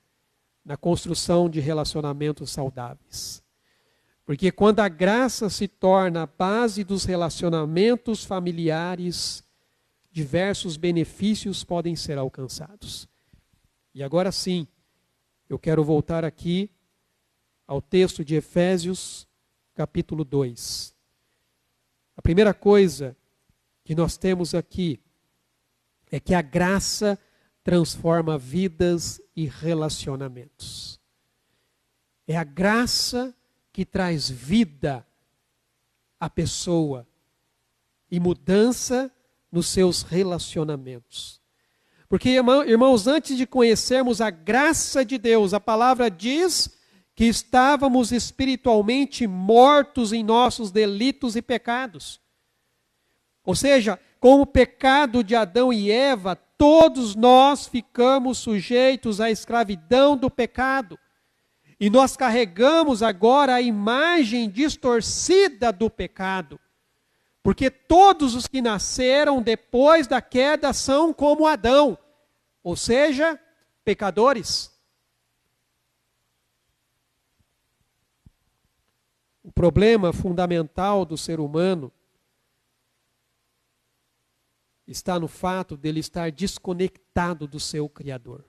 na construção de relacionamentos saudáveis. Porque quando a graça se torna a base dos relacionamentos familiares, diversos benefícios podem ser alcançados. E agora sim, eu quero voltar aqui ao texto de Efésios, capítulo 2. A primeira coisa que nós temos aqui é que a graça transforma vidas e relacionamentos. É a graça que traz vida à pessoa e mudança nos seus relacionamentos. Porque, irmãos, antes de conhecermos a graça de Deus, a palavra diz que estávamos espiritualmente mortos em nossos delitos e pecados. Ou seja, com o pecado de Adão e Eva, todos nós ficamos sujeitos à escravidão do pecado. E nós carregamos agora a imagem distorcida do pecado. Porque todos os que nasceram depois da queda são como Adão, ou seja, pecadores. O problema fundamental do ser humano está no fato dele estar desconectado do seu Criador.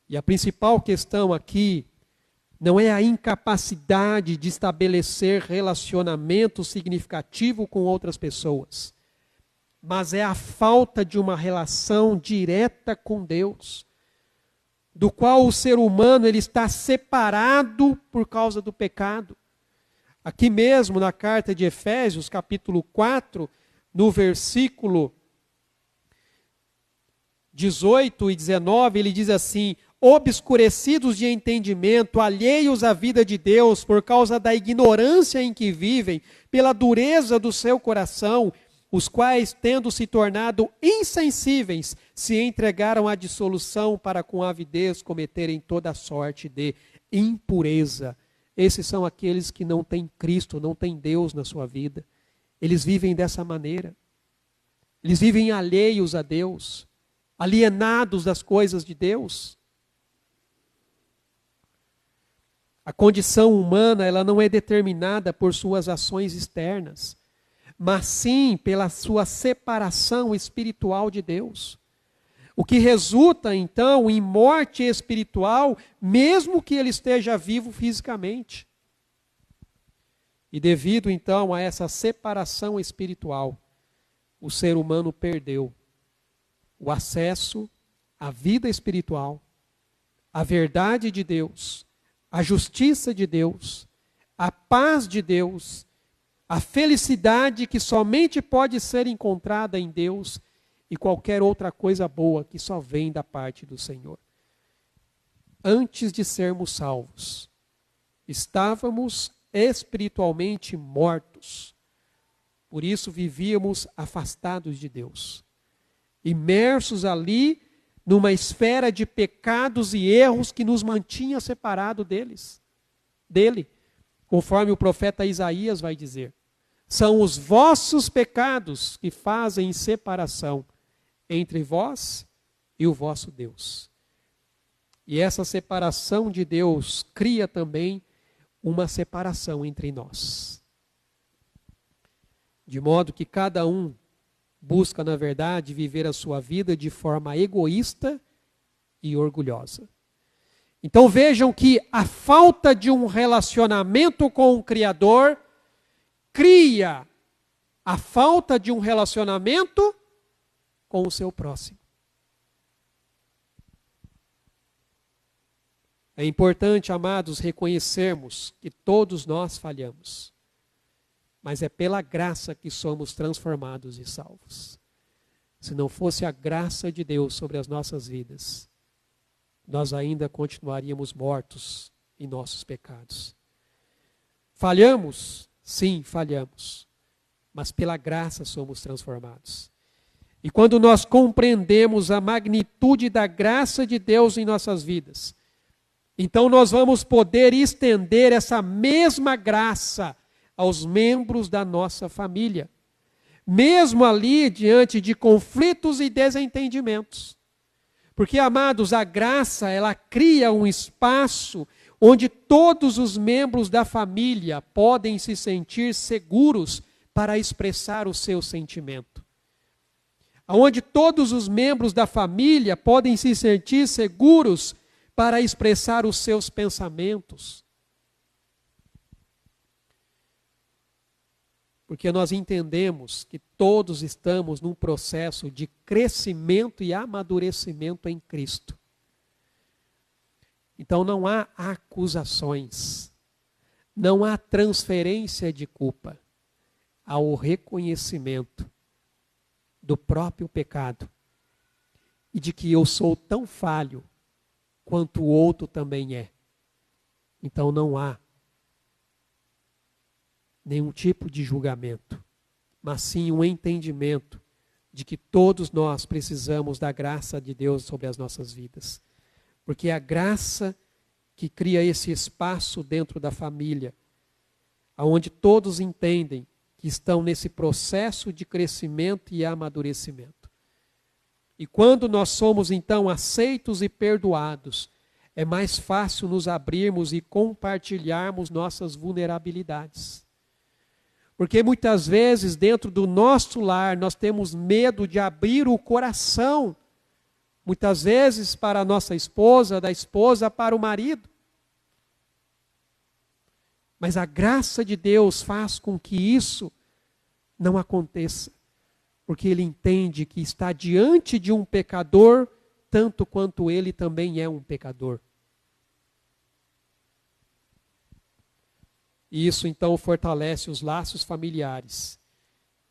E a principal questão aqui não é a incapacidade de estabelecer relacionamento significativo com outras pessoas, mas é a falta de uma relação direta com Deus, do qual o ser humano ele está separado por causa do pecado. Aqui mesmo na carta de Efésios, capítulo 4, no versículo 18 e 19, ele diz assim: obscurecidos de entendimento, alheios à vida de Deus, por causa da ignorância em que vivem, pela dureza do seu coração, os quais, tendo se tornado insensíveis, se entregaram à dissolução para com avidez cometerem toda sorte de impureza. Esses são aqueles que não têm Cristo, não têm Deus na sua vida. Eles vivem dessa maneira. Eles vivem alheios a Deus, alienados das coisas de Deus. A condição humana, ela não é determinada por suas ações externas, mas sim pela sua separação espiritual de Deus. O que resulta, então, em morte espiritual, mesmo que ele esteja vivo fisicamente. E devido, então, a essa separação espiritual, o ser humano perdeu o acesso à vida espiritual, à verdade de Deus, à justiça de Deus, à paz de Deus, à felicidade que somente pode ser encontrada em Deus e qualquer outra coisa boa que só vem da parte do Senhor. antes de sermos salvos, estávamos espiritualmente mortos. Por isso vivíamos afastados de Deus, imersos ali numa esfera de pecados e erros que nos mantinha separado dele, conforme o profeta Isaías vai dizer. São os vossos pecados que fazem separação entre vós e o vosso Deus. E essa separação de Deus cria também uma separação entre nós. De modo que cada um busca, na verdade, viver a sua vida de forma egoísta e orgulhosa. Então vejam que a falta de um relacionamento com o Criador cria a falta de um relacionamento com o seu próximo. É importante, amados, reconhecermos que todos nós falhamos. Mas é pela graça que somos transformados e salvos. Se não fosse a graça de Deus sobre as nossas vidas, nós ainda continuaríamos mortos em nossos pecados. Falhamos? Sim, falhamos. Mas pela graça somos transformados. E quando nós compreendemos a magnitude da graça de Deus em nossas vidas, então nós vamos poder estender essa mesma graça aos membros da nossa família, mesmo ali diante de conflitos e desentendimentos. Porque, amados, a graça, ela cria um espaço onde todos os membros da família podem se sentir seguros para expressar o seu sentimento. Onde todos os membros da família podem se sentir seguros para expressar os seus pensamentos. Porque nós entendemos que todos estamos num processo de crescimento e amadurecimento em Cristo. Então não há acusações, não há transferência de culpa, há o reconhecimento do próprio pecado e de que eu sou tão falho quanto o outro também é. Então não há nenhum tipo de julgamento, mas sim um entendimento de que todos nós precisamos da graça de Deus sobre as nossas vidas. Porque é a graça que cria esse espaço dentro da família, onde todos entendem que estão nesse processo de crescimento e amadurecimento. E quando nós somos então aceitos e perdoados, é mais fácil nos abrirmos e compartilharmos nossas vulnerabilidades. Porque muitas vezes dentro do nosso lar nós temos medo de abrir o coração. Muitas vezes para a nossa esposa, da esposa para o marido. Mas a graça de Deus faz com que isso não aconteça. Porque Ele entende que está diante de um pecador, tanto quanto ele também é um pecador. E isso então fortalece os laços familiares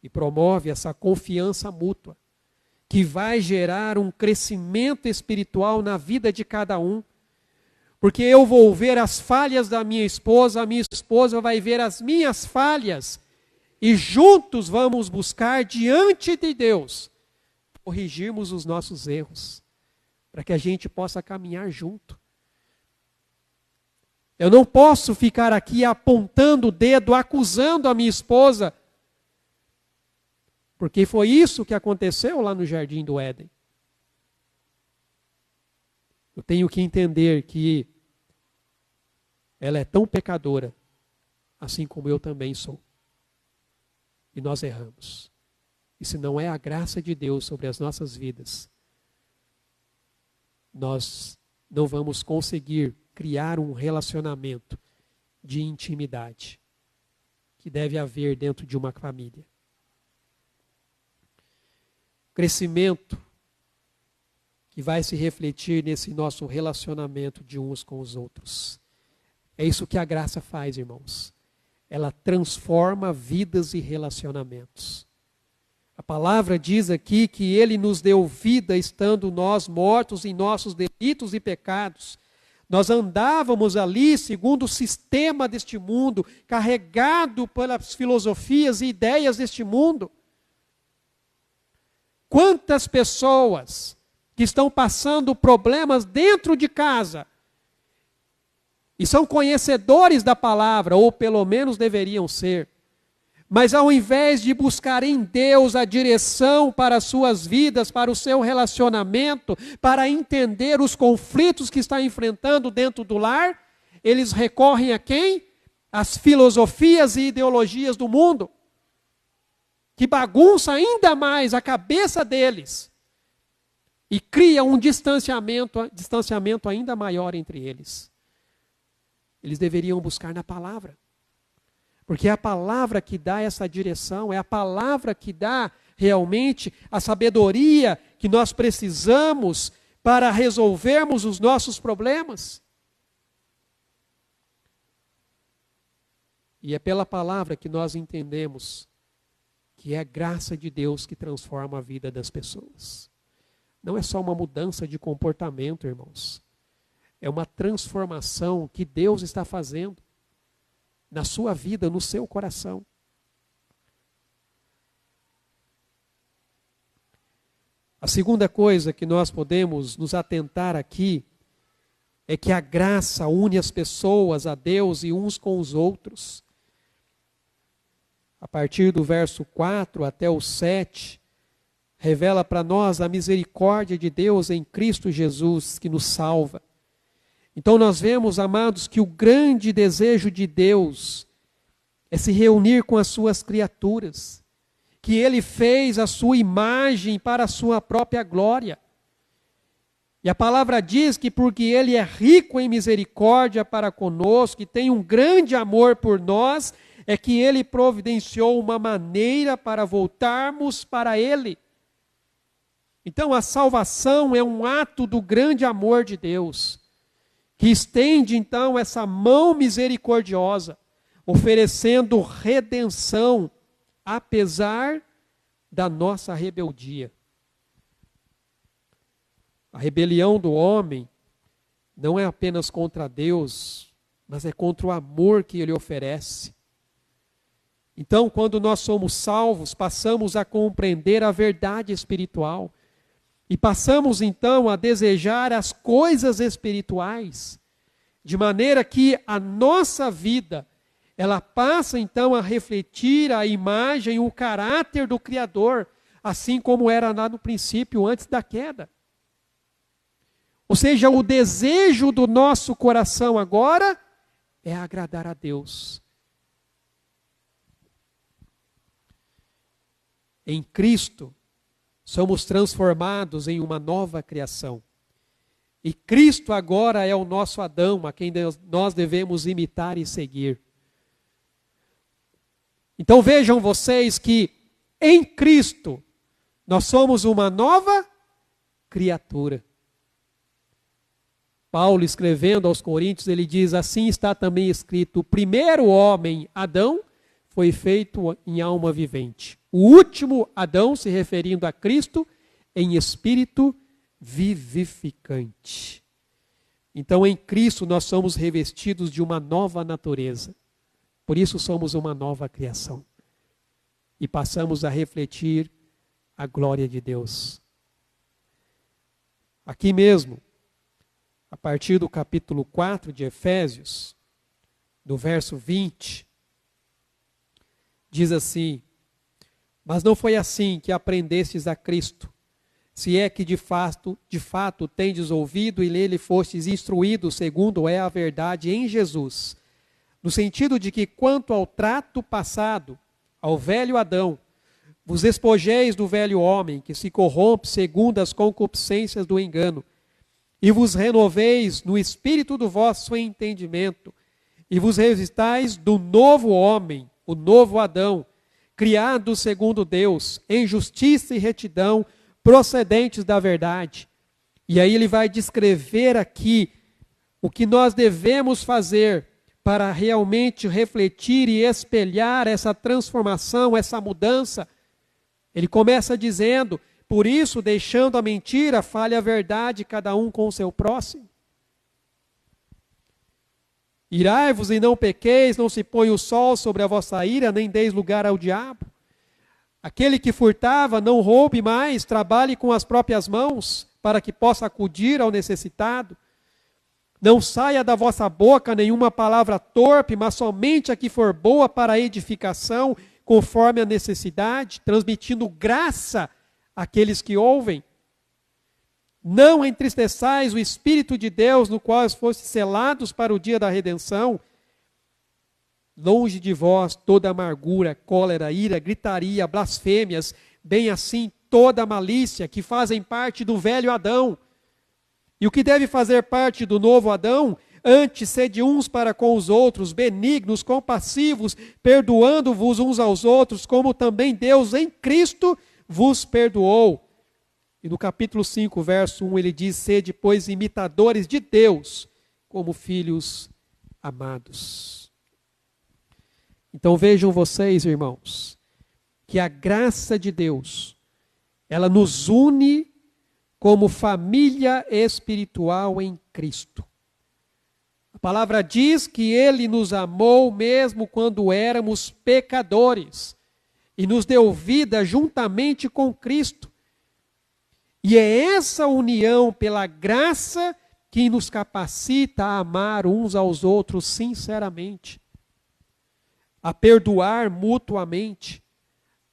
e promove essa confiança mútua, que vai gerar um crescimento espiritual na vida de cada um. Porque eu vou ver as falhas da minha esposa, a minha esposa vai ver as minhas falhas, e juntos vamos buscar diante de Deus corrigirmos os nossos erros, para que a gente possa caminhar junto. Eu não posso ficar aqui apontando o dedo, acusando a minha esposa, porque foi isso que aconteceu lá no Jardim do Éden. Eu tenho que entender que ela é tão pecadora, assim como eu também sou. E nós erramos. E se não é a graça de Deus sobre as nossas vidas, nós não vamos conseguir criar um relacionamento de intimidade que deve haver dentro de uma família. Crescimento que vai se refletir nesse nosso relacionamento de uns com os outros. É isso que a graça faz, irmãos. Ela transforma vidas e relacionamentos. A palavra diz aqui que Ele nos deu vida estando nós mortos em nossos delitos e pecados, Nós andávamos ali segundo o sistema deste mundo, carregado pelas filosofias e ideias deste mundo. Quantas pessoas que estão passando problemas dentro de casa e são conhecedores da palavra, ou pelo menos deveriam ser, mas ao invés de buscar em Deus a direção para as suas vidas, para o seu relacionamento, para entender os conflitos que está enfrentando dentro do lar, eles recorrem a quem? As filosofias e ideologias do mundo, que bagunça ainda mais a cabeça deles e cria um distanciamento ainda maior entre eles. Eles deveriam buscar na palavra. Porque é a palavra que dá essa direção, é a palavra que dá realmente a sabedoria que nós precisamos para resolvermos os nossos problemas. E é pela palavra que nós entendemos que é a graça de Deus que transforma a vida das pessoas. Não é só uma mudança de comportamento, irmãos. É uma transformação que Deus está fazendo na sua vida, no seu coração. A segunda coisa que nós podemos nos atentar aqui é que a graça une as pessoas a Deus e uns com os outros. A partir do verso 4 até o 7, revela para nós a misericórdia de Deus em Cristo Jesus que nos salva. Então nós vemos, amados, que o grande desejo de Deus é se reunir com as suas criaturas, que Ele fez a sua imagem para a sua própria glória. E a palavra diz que porque Ele é rico em misericórdia para conosco, e tem um grande amor por nós, é que Ele providenciou uma maneira para voltarmos para Ele. Então a salvação é um ato do grande amor de Deus, que estende então essa mão misericordiosa, oferecendo redenção, apesar da nossa rebeldia. A rebelião do homem não é apenas contra Deus, mas é contra o amor que Ele oferece. Então, quando nós somos salvos, passamos a compreender a verdade espiritual. E passamos então a desejar as coisas espirituais, de maneira que a nossa vida, ela passa então a refletir a imagem, o caráter do Criador, assim como era lá no princípio, antes da queda. Ou seja, o desejo do nosso coração agora é agradar a Deus. Em Cristo, somos transformados em uma nova criação. E Cristo agora é o nosso Adão, a quem nós devemos imitar e seguir. Então vejam vocês que em Cristo nós somos uma nova criatura. Paulo, escrevendo aos Coríntios, ele diz: assim está também escrito, o primeiro homem, Adão, foi feito em alma vivente. O último Adão, se referindo a Cristo, em espírito vivificante. Então, em Cristo, nós somos revestidos de uma nova natureza. Por isso, somos uma nova criação. E passamos a refletir a glória de Deus. Aqui mesmo, a partir do capítulo 4 de Efésios, do verso 20, diz assim: mas não foi assim que aprendestes a Cristo, se é que de fato tendes ouvido e nele fostes instruídos segundo é a verdade em Jesus, no sentido de que quanto ao trato passado, ao velho Adão, vos despojeis do velho homem, que se corrompe segundo as concupiscências do engano, e vos renoveis no espírito do vosso entendimento, e vos revistais do novo homem, o novo Adão, criado segundo Deus, em justiça e retidão, procedentes da verdade. E aí ele vai descrever aqui o que nós devemos fazer para realmente refletir e espelhar essa transformação, essa mudança. Ele começa dizendo: por isso, deixando a mentira, fale a verdade, cada um com o seu próximo. Irai-vos e não pequeis, não se põe o sol sobre a vossa ira, nem deis lugar ao diabo. Aquele que furtava, não roube mais, trabalhe com as próprias mãos, para que possa acudir ao necessitado. Não saia da vossa boca nenhuma palavra torpe, mas somente a que for boa para a edificação, conforme a necessidade, transmitindo graça àqueles que ouvem. Não entristeçais o Espírito de Deus, no qual fostes selados para o dia da redenção. Longe de vós toda amargura, cólera, ira, gritaria, blasfêmias, bem assim toda malícia, que fazem parte do velho Adão. E o que deve fazer parte do novo Adão? Antes, sede uns para com os outros, benignos, compassivos, perdoando-vos uns aos outros, como também Deus em Cristo vos perdoou. E no capítulo 5, verso 1, ele diz: sede, pois, imitadores de Deus, como filhos amados. Então vejam vocês, irmãos, que a graça de Deus, ela nos une como família espiritual em Cristo. A palavra diz que Ele nos amou mesmo quando éramos pecadores e nos deu vida juntamente com Cristo. E é essa união pela graça que nos capacita a amar uns aos outros sinceramente, a perdoar mutuamente,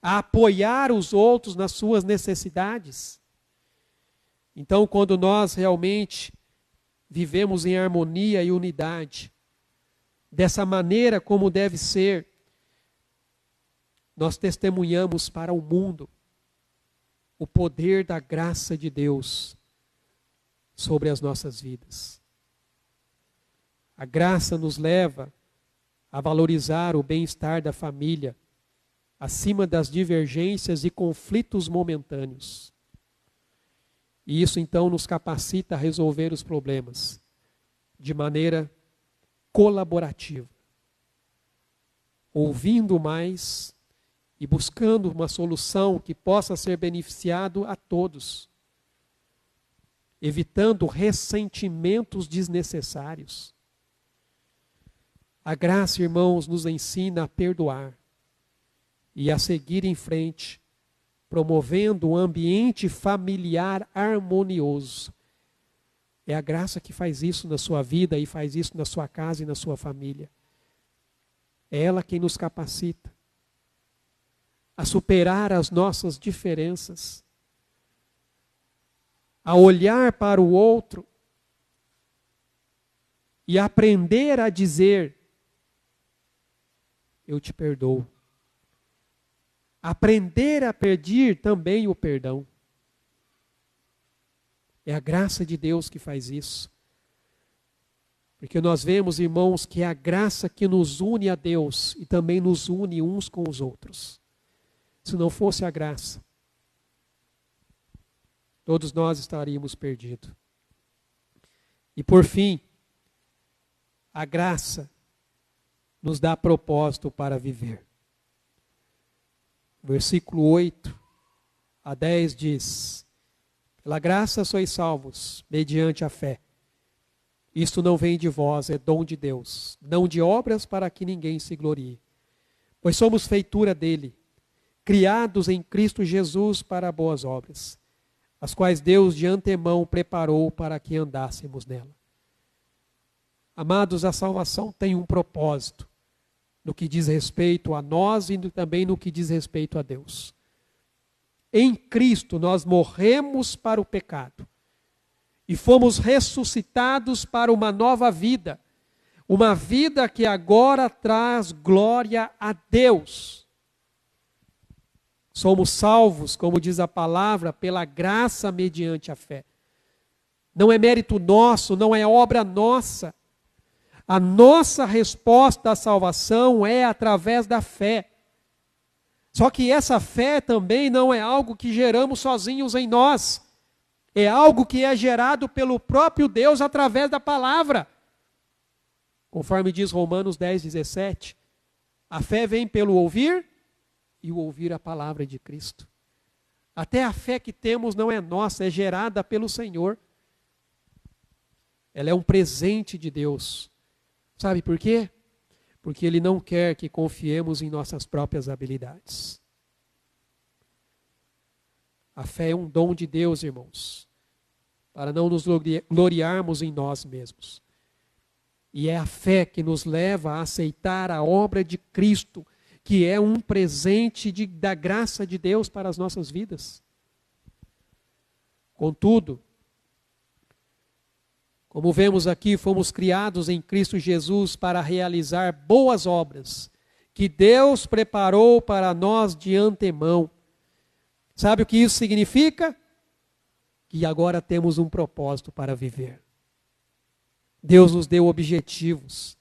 a apoiar os outros nas suas necessidades. Então, quando nós realmente vivemos em harmonia e unidade, dessa maneira como deve ser, nós testemunhamos para o mundo o poder da graça de Deus sobre as nossas vidas. A graça nos leva a valorizar o bem-estar da família, acima das divergências e conflitos momentâneos. E isso então nos capacita a resolver os problemas de maneira colaborativa, ouvindo mais e buscando uma solução que possa ser beneficiado a todos, evitando ressentimentos desnecessários. A graça, irmãos, nos ensina a perdoar e a seguir em frente, promovendo um ambiente familiar harmonioso. É a graça que faz isso na sua vida e faz isso na sua casa e na sua família. É ela quem nos capacita a superar as nossas diferenças, a olhar para o outro e aprender a dizer: eu te perdoo. Aprender a pedir também o perdão. É a graça de Deus que faz isso. Porque nós vemos, irmãos, que é a graça que nos une a Deus e também nos une uns com os outros. Se não fosse a graça, todos nós estaríamos perdidos. E por fim, a graça nos dá propósito para viver. Versículo 8 a 10 diz: pela graça sois salvos, mediante a fé. Isto não vem de vós, é dom de Deus, não de obras para que ninguém se glorie. Pois somos feitura dele, criados em Cristo Jesus para boas obras, as quais Deus de antemão preparou para que andássemos nela. Amados, a salvação tem um propósito no que diz respeito a nós e também no que diz respeito a Deus. Em Cristo nós morremos para o pecado e fomos ressuscitados para uma nova vida, uma vida que agora traz glória a Deus. Somos salvos, como diz a palavra, pela graça mediante a fé. Não é mérito nosso, não é obra nossa. A nossa resposta à salvação é através da fé. Só que essa fé também não é algo que geramos sozinhos em nós. É algo que é gerado pelo próprio Deus através da palavra. Conforme diz Romanos 10:17, a fé vem pelo ouvir e o ouvir a palavra de Cristo. Até a fé que temos não é nossa, é gerada pelo Senhor. Ela é um presente de Deus. Sabe por quê? Porque Ele não quer que confiemos em nossas próprias habilidades. A fé é um dom de Deus, irmãos, para não nos gloriarmos em nós mesmos. E é a fé que nos leva a aceitar a obra de Cristo, que é um presente da graça de Deus para as nossas vidas. Contudo, como vemos aqui, fomos criados em Cristo Jesus para realizar boas obras, que Deus preparou para nós de antemão. Sabe o que isso significa? Que agora temos um propósito para viver. Deus nos deu objetivos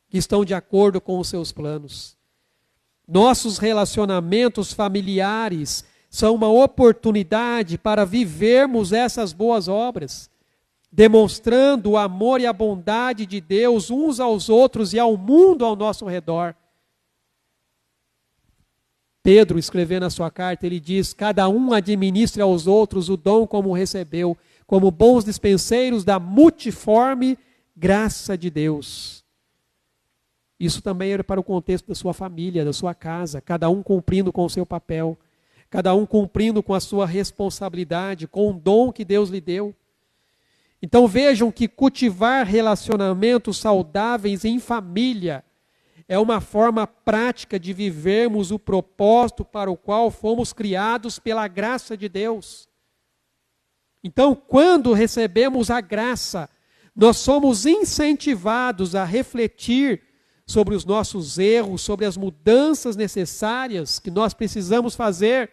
que estão de acordo com os seus planos. Nossos relacionamentos familiares são uma oportunidade para vivermos essas boas obras, demonstrando o amor e a bondade de Deus uns aos outros e ao mundo ao nosso redor. Pedro, escrevendo a sua carta, ele diz: cada um administre aos outros o dom como recebeu, como bons dispenseiros da multiforme graça de Deus. Isso também era para o contexto da sua família, da sua casa, cada um cumprindo com o seu papel, cada um cumprindo com a sua responsabilidade, com o dom que Deus lhe deu. Então vejam que cultivar relacionamentos saudáveis em família é uma forma prática de vivermos o propósito para o qual fomos criados pela graça de Deus. Então, quando recebemos a graça, nós somos incentivados a refletir sobre os nossos erros, sobre as mudanças necessárias que nós precisamos fazer.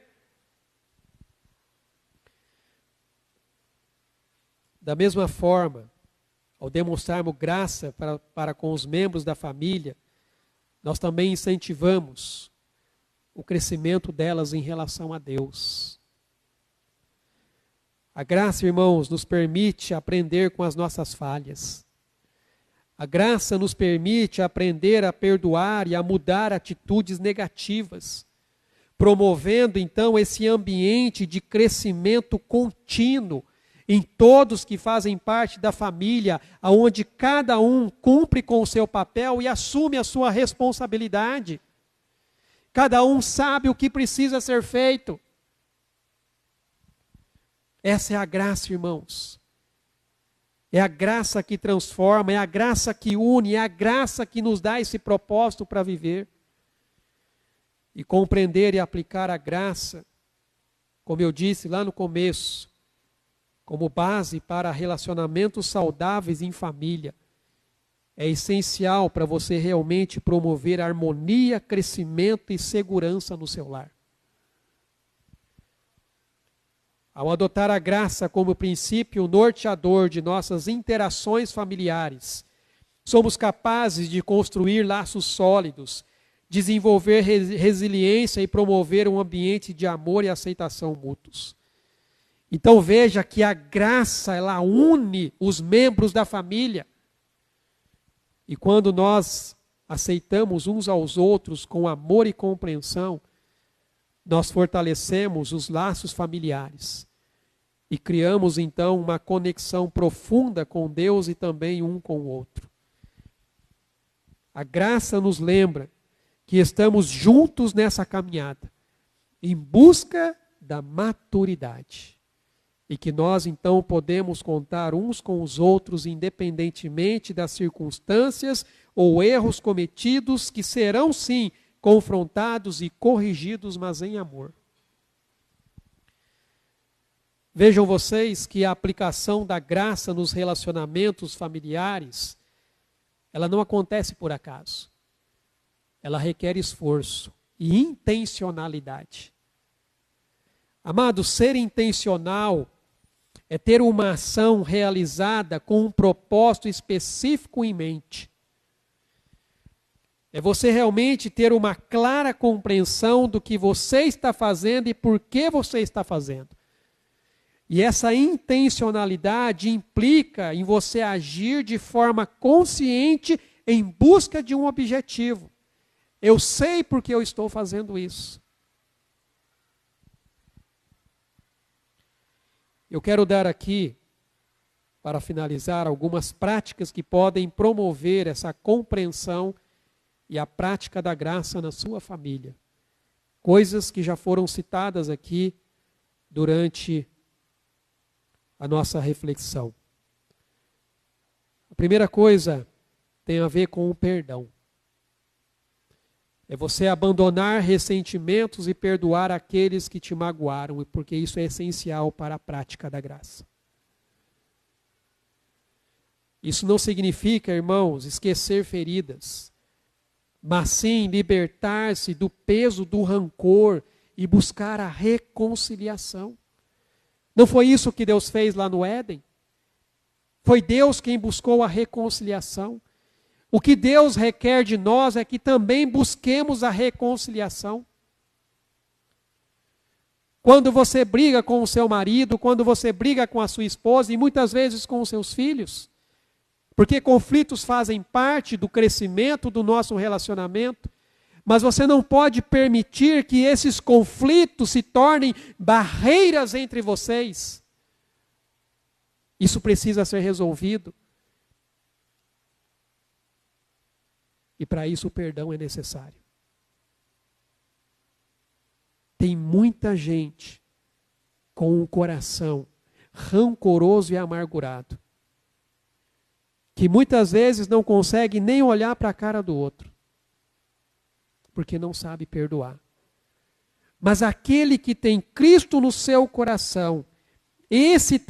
Da mesma forma, ao demonstrarmos graça para com os membros da família, nós também incentivamos o crescimento delas em relação a Deus. A graça, irmãos, nos permite aprender com as nossas falhas. A graça nos permite aprender a perdoar e a mudar atitudes negativas, promovendo então esse ambiente de crescimento contínuo em todos que fazem parte da família, onde cada um cumpre com o seu papel e assume a sua responsabilidade. Cada um sabe o que precisa ser feito. Essa é a graça, irmãos. É a graça que transforma, é a graça que une, é a graça que nos dá esse propósito para viver. E compreender e aplicar a graça, como eu disse lá no começo, como base para relacionamentos saudáveis em família, é essencial para você realmente promover harmonia, crescimento e segurança no seu lar. Ao adotar a graça como princípio norteador de nossas interações familiares, somos capazes de construir laços sólidos, desenvolver resiliência e promover um ambiente de amor e aceitação mútuos. Então veja que a graça, ela une os membros da família. E quando nós aceitamos uns aos outros com amor e compreensão, nós fortalecemos os laços familiares e criamos então uma conexão profunda com Deus e também um com o outro. A graça nos lembra que estamos juntos nessa caminhada, em busca da maturidade. E que nós então podemos contar uns com os outros, independentemente das circunstâncias ou erros cometidos, que serão sim confrontados e corrigidos, mas em amor. Vejam vocês que a aplicação da graça nos relacionamentos familiares, ela não acontece por acaso. Ela requer esforço e intencionalidade. Amado, ser intencional é ter uma ação realizada com um propósito específico em mente. É você realmente ter uma clara compreensão do que você está fazendo e por que você está fazendo. E essa intencionalidade implica em você agir de forma consciente em busca de um objetivo. Eu sei por que eu estou fazendo isso. Eu quero dar aqui para finalizar, algumas práticas que podem promover essa compreensão e a prática da graça na sua família. Coisas que já foram citadas aqui durante a nossa reflexão. A primeira coisa tem a ver com o perdão. É você abandonar ressentimentos e perdoar aqueles que te magoaram, porque isso é essencial para a prática da graça. Isso não significa, irmãos, esquecer feridas, mas sim libertar-se do peso do rancor e buscar a reconciliação. Não foi isso que Deus fez lá no Éden? Foi Deus quem buscou a reconciliação. O que Deus requer de nós é que também busquemos a reconciliação. Quando você briga com o seu marido, quando você briga com a sua esposa e muitas vezes com os seus filhos, porque conflitos fazem parte do crescimento do nosso relacionamento, mas você não pode permitir que esses conflitos se tornem barreiras entre vocês. Isso precisa ser resolvido. E para isso o perdão é necessário. Tem muita gente com um coração rancoroso e amargurado, que muitas vezes não consegue nem olhar para a cara do outro, porque não sabe perdoar. Mas aquele que tem Cristo no seu coração, esse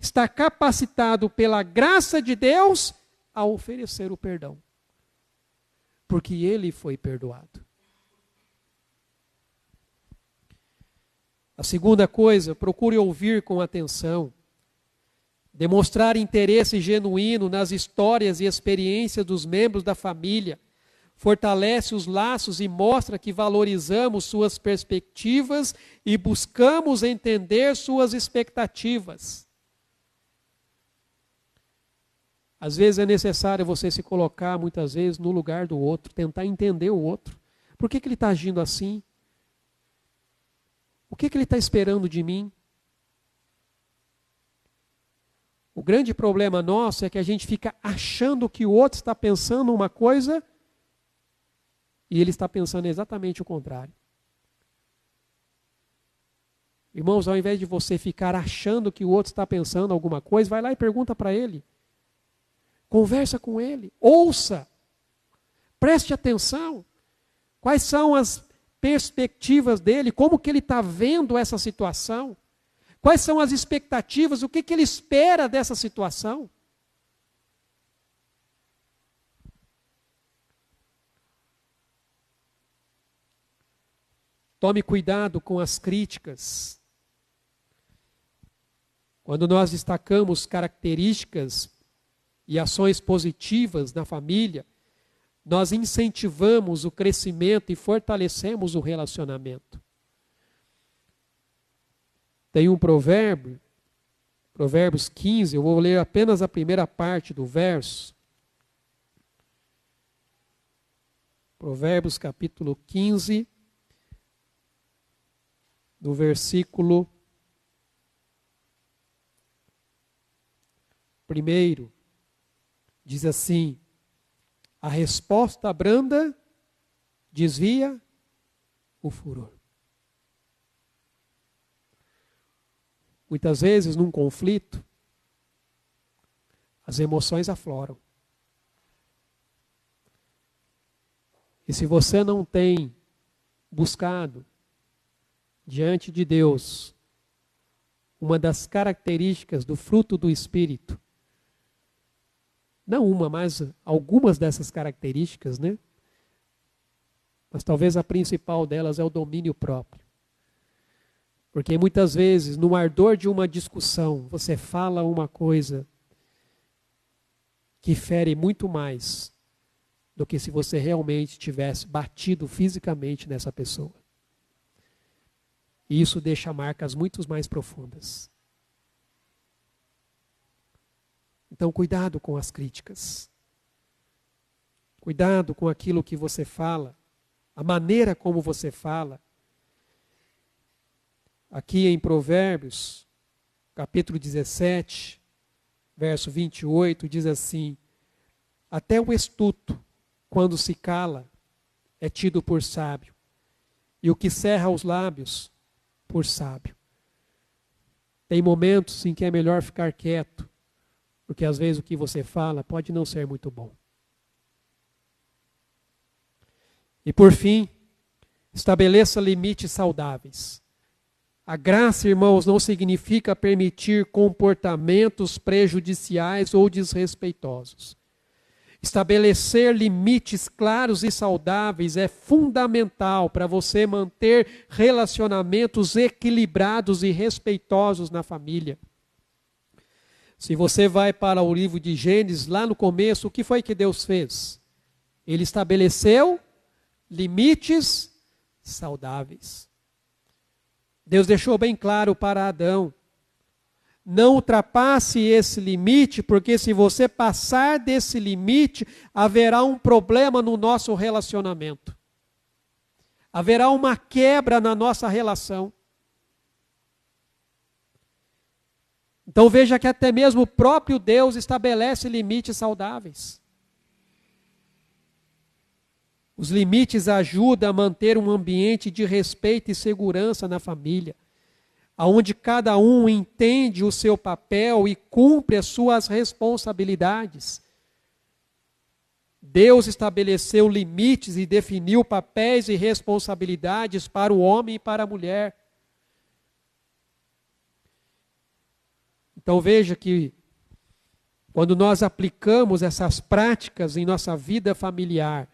está capacitado pela graça de Deus a oferecer o perdão, porque ele foi perdoado. A segunda coisa, procure ouvir com atenção. Demonstrar interesse genuíno nas histórias e experiências dos membros da família fortalece os laços e mostra que valorizamos suas perspectivas e buscamos entender suas expectativas. Às vezes é necessário você se colocar, muitas vezes, no lugar do outro, tentar entender o outro. Por que ele está agindo assim? O que ele está esperando de mim? O grande problema nosso é que a gente fica achando que o outro está pensando uma coisa e ele está pensando exatamente o contrário. Irmãos, ao invés de você ficar achando que o outro está pensando alguma coisa, vai lá e pergunta para ele. Conversa com ele, ouça, preste atenção. Quais são as perspectivas dele? Como que ele está vendo essa situação? Quais são as expectativas? O que ele espera dessa situação? Tome cuidado com as críticas. Quando nós destacamos características e ações positivas na família, nós incentivamos o crescimento e fortalecemos o relacionamento. Tem um provérbio, Provérbios 15, eu vou ler apenas a primeira parte do verso. Provérbios capítulo 15, do versículo 1, diz assim: a resposta branda desvia o furor. Muitas vezes, num conflito, as emoções afloram. E se você não tem buscado diante de Deus uma das características do fruto do Espírito, não uma, mas algumas dessas características, né? Mas talvez a principal delas é o domínio próprio. Porque muitas vezes, no ardor de uma discussão, você fala uma coisa que fere muito mais do que se você realmente tivesse batido fisicamente nessa pessoa. E isso deixa marcas muito mais profundas. Então, cuidado com as críticas. Cuidado com aquilo que você fala, a maneira como você fala. Aqui em Provérbios, capítulo 17, verso 28, diz assim: até o estulto, quando se cala, é tido por sábio, e o que cerra os lábios, por sábio. Tem momentos em que é melhor ficar quieto, porque às vezes o que você fala pode não ser muito bom. E por fim, estabeleça limites saudáveis. A graça, irmãos, não significa permitir comportamentos prejudiciais ou desrespeitosos. Estabelecer limites claros e saudáveis é fundamental para você manter relacionamentos equilibrados e respeitosos na família. Se você vai para o livro de Gênesis, lá no começo, o que foi que Deus fez? Ele estabeleceu limites saudáveis. Deus deixou bem claro para Adão: não ultrapasse esse limite, porque se você passar desse limite, haverá um problema no nosso relacionamento. Haverá uma quebra na nossa relação. Então veja que até mesmo o próprio Deus estabelece limites saudáveis. Os limites ajudam a manter um ambiente de respeito e segurança na família, onde cada um entende o seu papel e cumpre as suas responsabilidades. Deus estabeleceu limites e definiu papéis e responsabilidades para o homem e para a mulher. Então veja que quando nós aplicamos essas práticas em nossa vida familiar,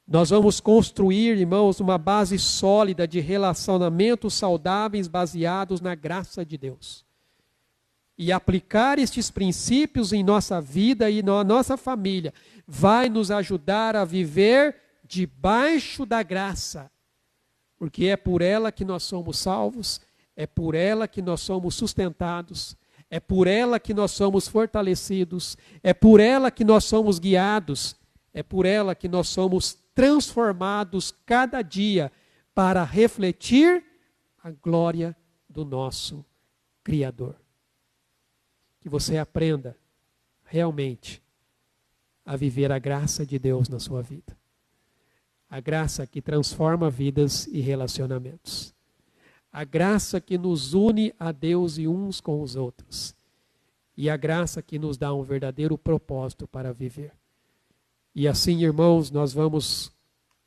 nós vamos construir, irmãos, uma base sólida de relacionamentos saudáveis baseados na graça de Deus. E aplicar estes princípios em nossa vida e na nossa família vai nos ajudar a viver debaixo da graça. Porque é por ela que nós somos salvos, é por ela que nós somos sustentados, é por ela que nós somos fortalecidos, é por ela que nós somos guiados, é por ela que nós somos transformados cada dia para refletir a glória do nosso Criador. Que você aprenda realmente a viver a graça de Deus na sua vida. A graça que transforma vidas e relacionamentos. A graça que nos une a Deus e uns com os outros. E a graça que nos dá um verdadeiro propósito para viver. E assim, irmãos, nós vamos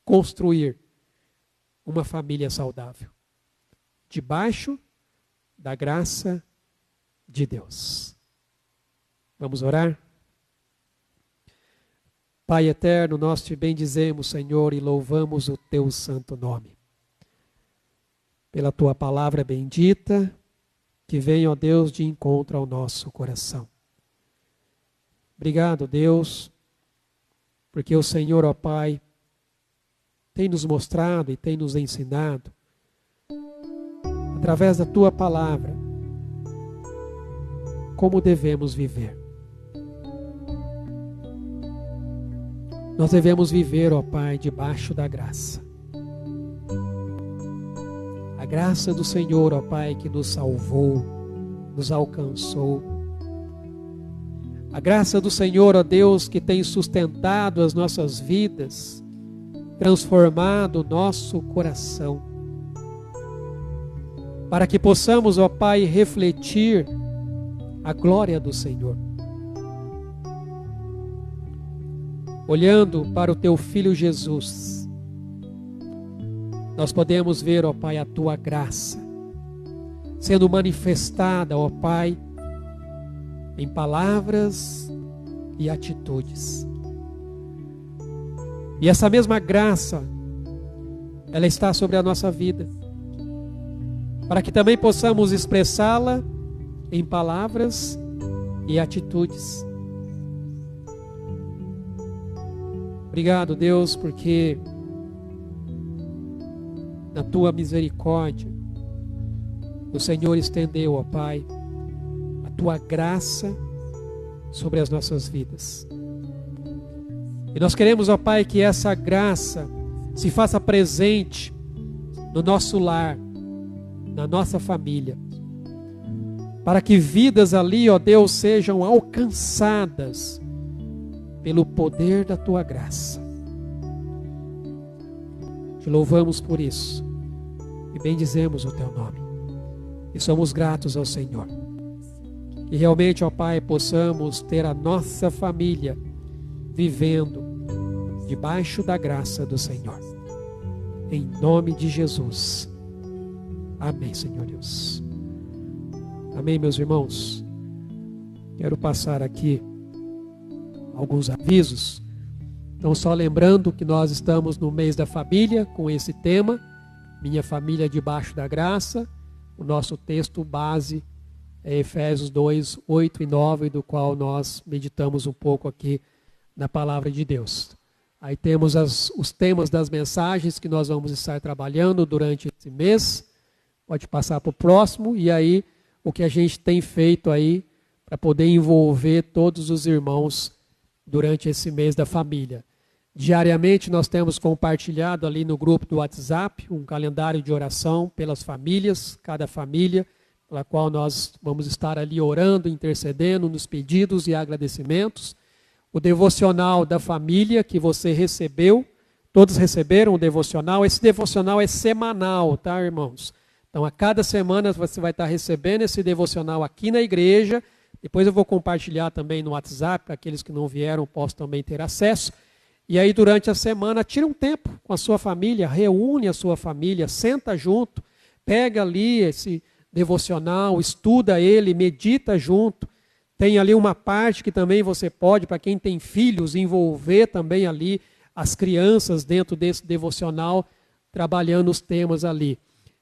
construir uma família saudável, debaixo da graça de Deus. Vamos orar? Pai eterno, nós te bendizemos, Senhor, e louvamos o teu santo nome. Pela tua palavra bendita, que vem, ó Deus, de encontro ao nosso coração. Obrigado, Deus, porque o Senhor, ó Pai, tem nos mostrado e tem nos ensinado, através da tua palavra, como devemos viver. Nós devemos viver, ó Pai, debaixo da graça. A graça do Senhor, ó Pai, que nos salvou, nos alcançou. A graça do Senhor, ó Deus, que tem sustentado as nossas vidas, transformado o nosso coração, para que possamos, ó Pai, refletir a glória do Senhor. Olhando para o teu Filho Jesus, nós podemos ver, ó Pai, a tua graça sendo manifestada, ó Pai, em palavras e atitudes. E essa mesma graça, ela está sobre a nossa vida, para que também possamos expressá-la em palavras e atitudes. Obrigado, Deus, porque na tua misericórdia, o Senhor estendeu, ó Pai, a tua graça sobre as nossas vidas. E nós queremos, ó Pai, que essa graça se faça presente no nosso lar, na nossa família. para que vidas ali, ó Deus, sejam alcançadas pelo poder da Tua graça. Te louvamos por isso e bendizemos o Teu nome. E somos gratos ao Senhor. E realmente, ó Pai, possamos ter a nossa família vivendo debaixo da graça do Senhor. Em nome de Jesus. Amém, Senhor Deus. Amém, meus irmãos. Quero passar aqui alguns avisos. Então, só lembrando que nós estamos no mês da família com esse tema, Minha Família Debaixo da Graça. O nosso texto base é Efésios 2, 8 e 9, do qual nós meditamos um pouco aqui na Palavra de Deus. Aí temos os temas das mensagens que nós vamos estar trabalhando durante esse mês. Pode passar para o próximo. E aí, o que a gente tem feito aí para poder envolver todos os irmãos durante esse mês da família. Diariamente nós temos compartilhado ali no grupo do WhatsApp um calendário de oração pelas famílias, cada família, pela qual nós vamos estar ali orando, intercedendo nos pedidos e agradecimentos. O devocional da família que você recebeu, todos receberam o devocional. Esse devocional é semanal, tá, irmãos? Então, a cada semana você vai estar recebendo esse devocional aqui na igreja. Depois eu vou compartilhar também no WhatsApp, para aqueles que não vieram possam também ter acesso. E aí, durante a semana, tira um tempo com a sua família, reúne a sua família, senta junto, pega ali esse devocional, estuda ele, medita junto. Tem ali uma parte que também você pode, para quem tem filhos, envolver também ali as crianças dentro desse devocional, trabalhando os temas ali.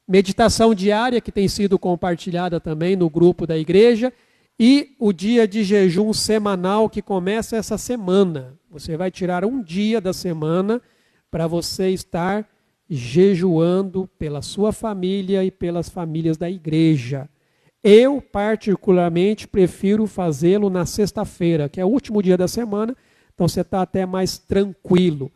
Meditação diária, que tem sido compartilhada também no grupo da igreja. E o dia de jejum semanal que começa essa semana. Você vai tirar um dia da semana para você estar jejuando pela sua família e pelas famílias da igreja. Eu, particularmente, prefiro fazê-lo na sexta-feira, que é o último dia da semana, então você está até mais tranquilo.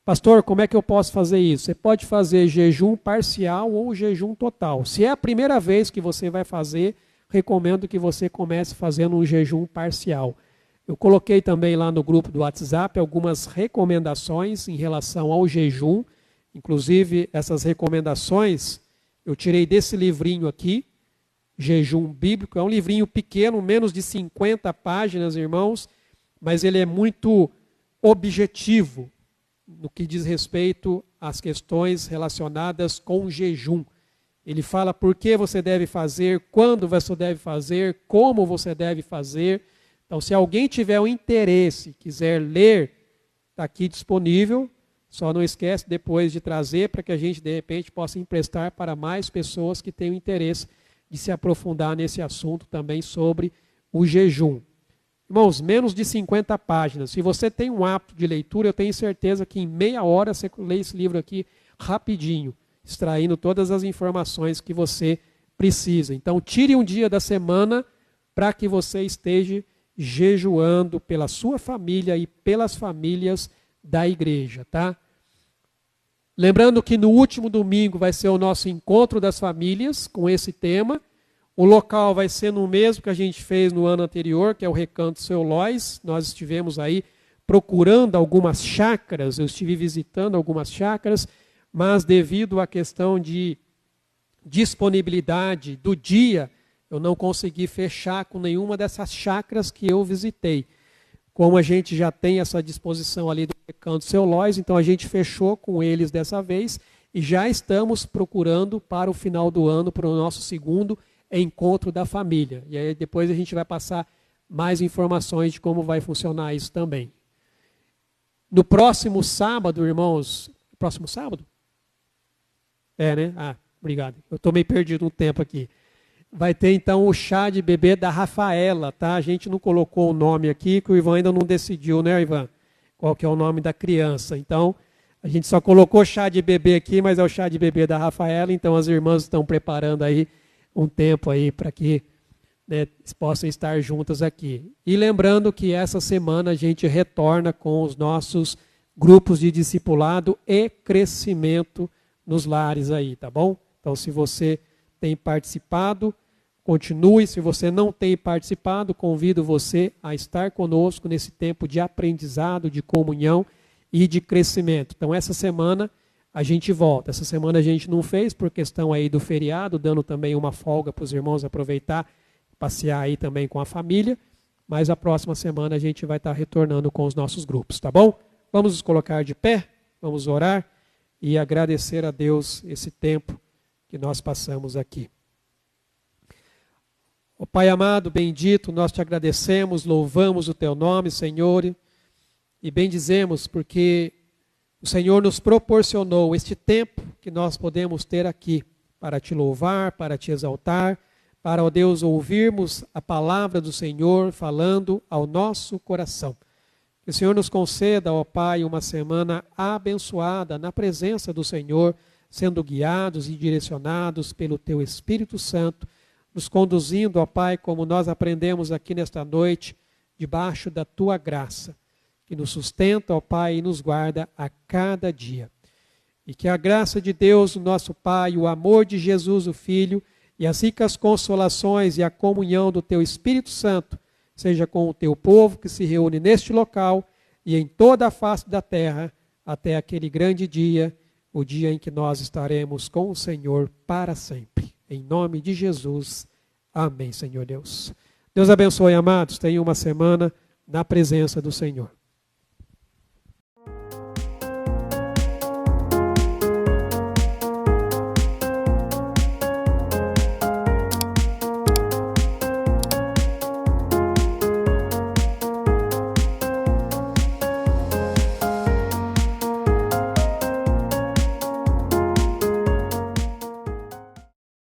Pastor, como é que eu posso fazer isso? Você pode fazer jejum parcial ou jejum total. Se é a primeira vez que você vai fazer, recomendo que você comece fazendo um jejum parcial. Eu coloquei também lá no grupo do WhatsApp algumas recomendações em relação ao jejum. Inclusive, essas recomendações eu tirei desse livrinho aqui, Jejum Bíblico. É um livrinho pequeno, menos de 50 páginas, irmãos, mas ele é muito objetivo no que diz respeito às questões relacionadas com o jejum. Ele fala por que você deve fazer, quando você deve fazer, como você deve fazer. Então, se alguém tiver um interesse, quiser ler, está aqui disponível. Só não esquece depois de trazer para que a gente, de repente, possa emprestar para mais pessoas que tenham interesse de se aprofundar nesse assunto também sobre o jejum. Irmãos, menos de 50 páginas. Se você tem um hábito de leitura, eu tenho certeza que em meia hora você lê esse livro aqui rapidinho, extraindo todas as informações que você precisa. Então, tire um dia da semana para que você esteja jejuando pela sua família e pelas famílias da igreja, tá? Lembrando que no último domingo vai ser o nosso encontro das famílias com esse tema. O local vai ser no mesmo que a gente fez no ano anterior, que é o Recanto Seu Lois. Nós estivemos aí procurando algumas chácaras, eu estive visitando algumas chácaras, mas devido à questão de disponibilidade do dia, eu não consegui fechar com nenhuma dessas chácaras que eu visitei. Como a gente já tem essa disposição ali do Recanto Seu Lois, então a gente fechou com eles dessa vez e já estamos procurando para o final do ano, para o nosso segundo encontro da família. E aí depois a gente vai passar mais informações de como vai funcionar isso também. No próximo sábado, irmãos, próximo sábado? É, né? Ah, obrigado. Eu estou meio perdido no tempo aqui. Vai ter então o chá de bebê da Rafaela, tá? A gente não colocou o nome aqui, que o Ivan ainda não decidiu, né, Ivan? Qual que é o nome da criança. Então, a gente só colocou chá de bebê aqui, mas é o chá de bebê da Rafaela, então as irmãs estão preparando aí um tempo aí para que, né, possam estar juntas aqui. E lembrando que essa semana a gente retorna com os nossos grupos de discipulado e crescimento nos lares aí, tá bom? Então, se você tem participado, continue. Se você não tem participado, convido você a estar conosco nesse tempo de aprendizado, de comunhão e de crescimento. Então, essa semana a gente volta. Essa semana a gente não fez por questão aí do feriado, dando também uma folga para os irmãos aproveitar, passear aí também com a família. Mas a próxima semana a gente vai estar retornando com os nossos grupos, tá bom? Vamos nos colocar de pé, vamos orar e agradecer a Deus esse tempo que nós passamos aqui. Ó Pai amado, bendito, nós te agradecemos, louvamos o teu nome, Senhor, e bendizemos porque o Senhor nos proporcionou este tempo que nós podemos ter aqui para te louvar, para te exaltar, para, ó Deus, ouvirmos a palavra do Senhor falando ao nosso coração. Que o Senhor nos conceda, ó Pai, uma semana abençoada na presença do Senhor, sendo guiados e direcionados pelo Teu Espírito Santo, nos conduzindo, ó Pai, como nós aprendemos aqui nesta noite, debaixo da Tua graça, que nos sustenta, ó Pai, e nos guarda a cada dia. E que a graça de Deus, o nosso Pai, o amor de Jesus, o Filho, e as ricas consolações e a comunhão do Teu Espírito Santo seja com o Teu povo que se reúne neste local e em toda a face da terra, até aquele grande dia, o dia em que nós estaremos com o Senhor para sempre. Em nome de Jesus. Amém, Senhor Deus. Deus abençoe, amados. Tenham uma semana na presença do Senhor.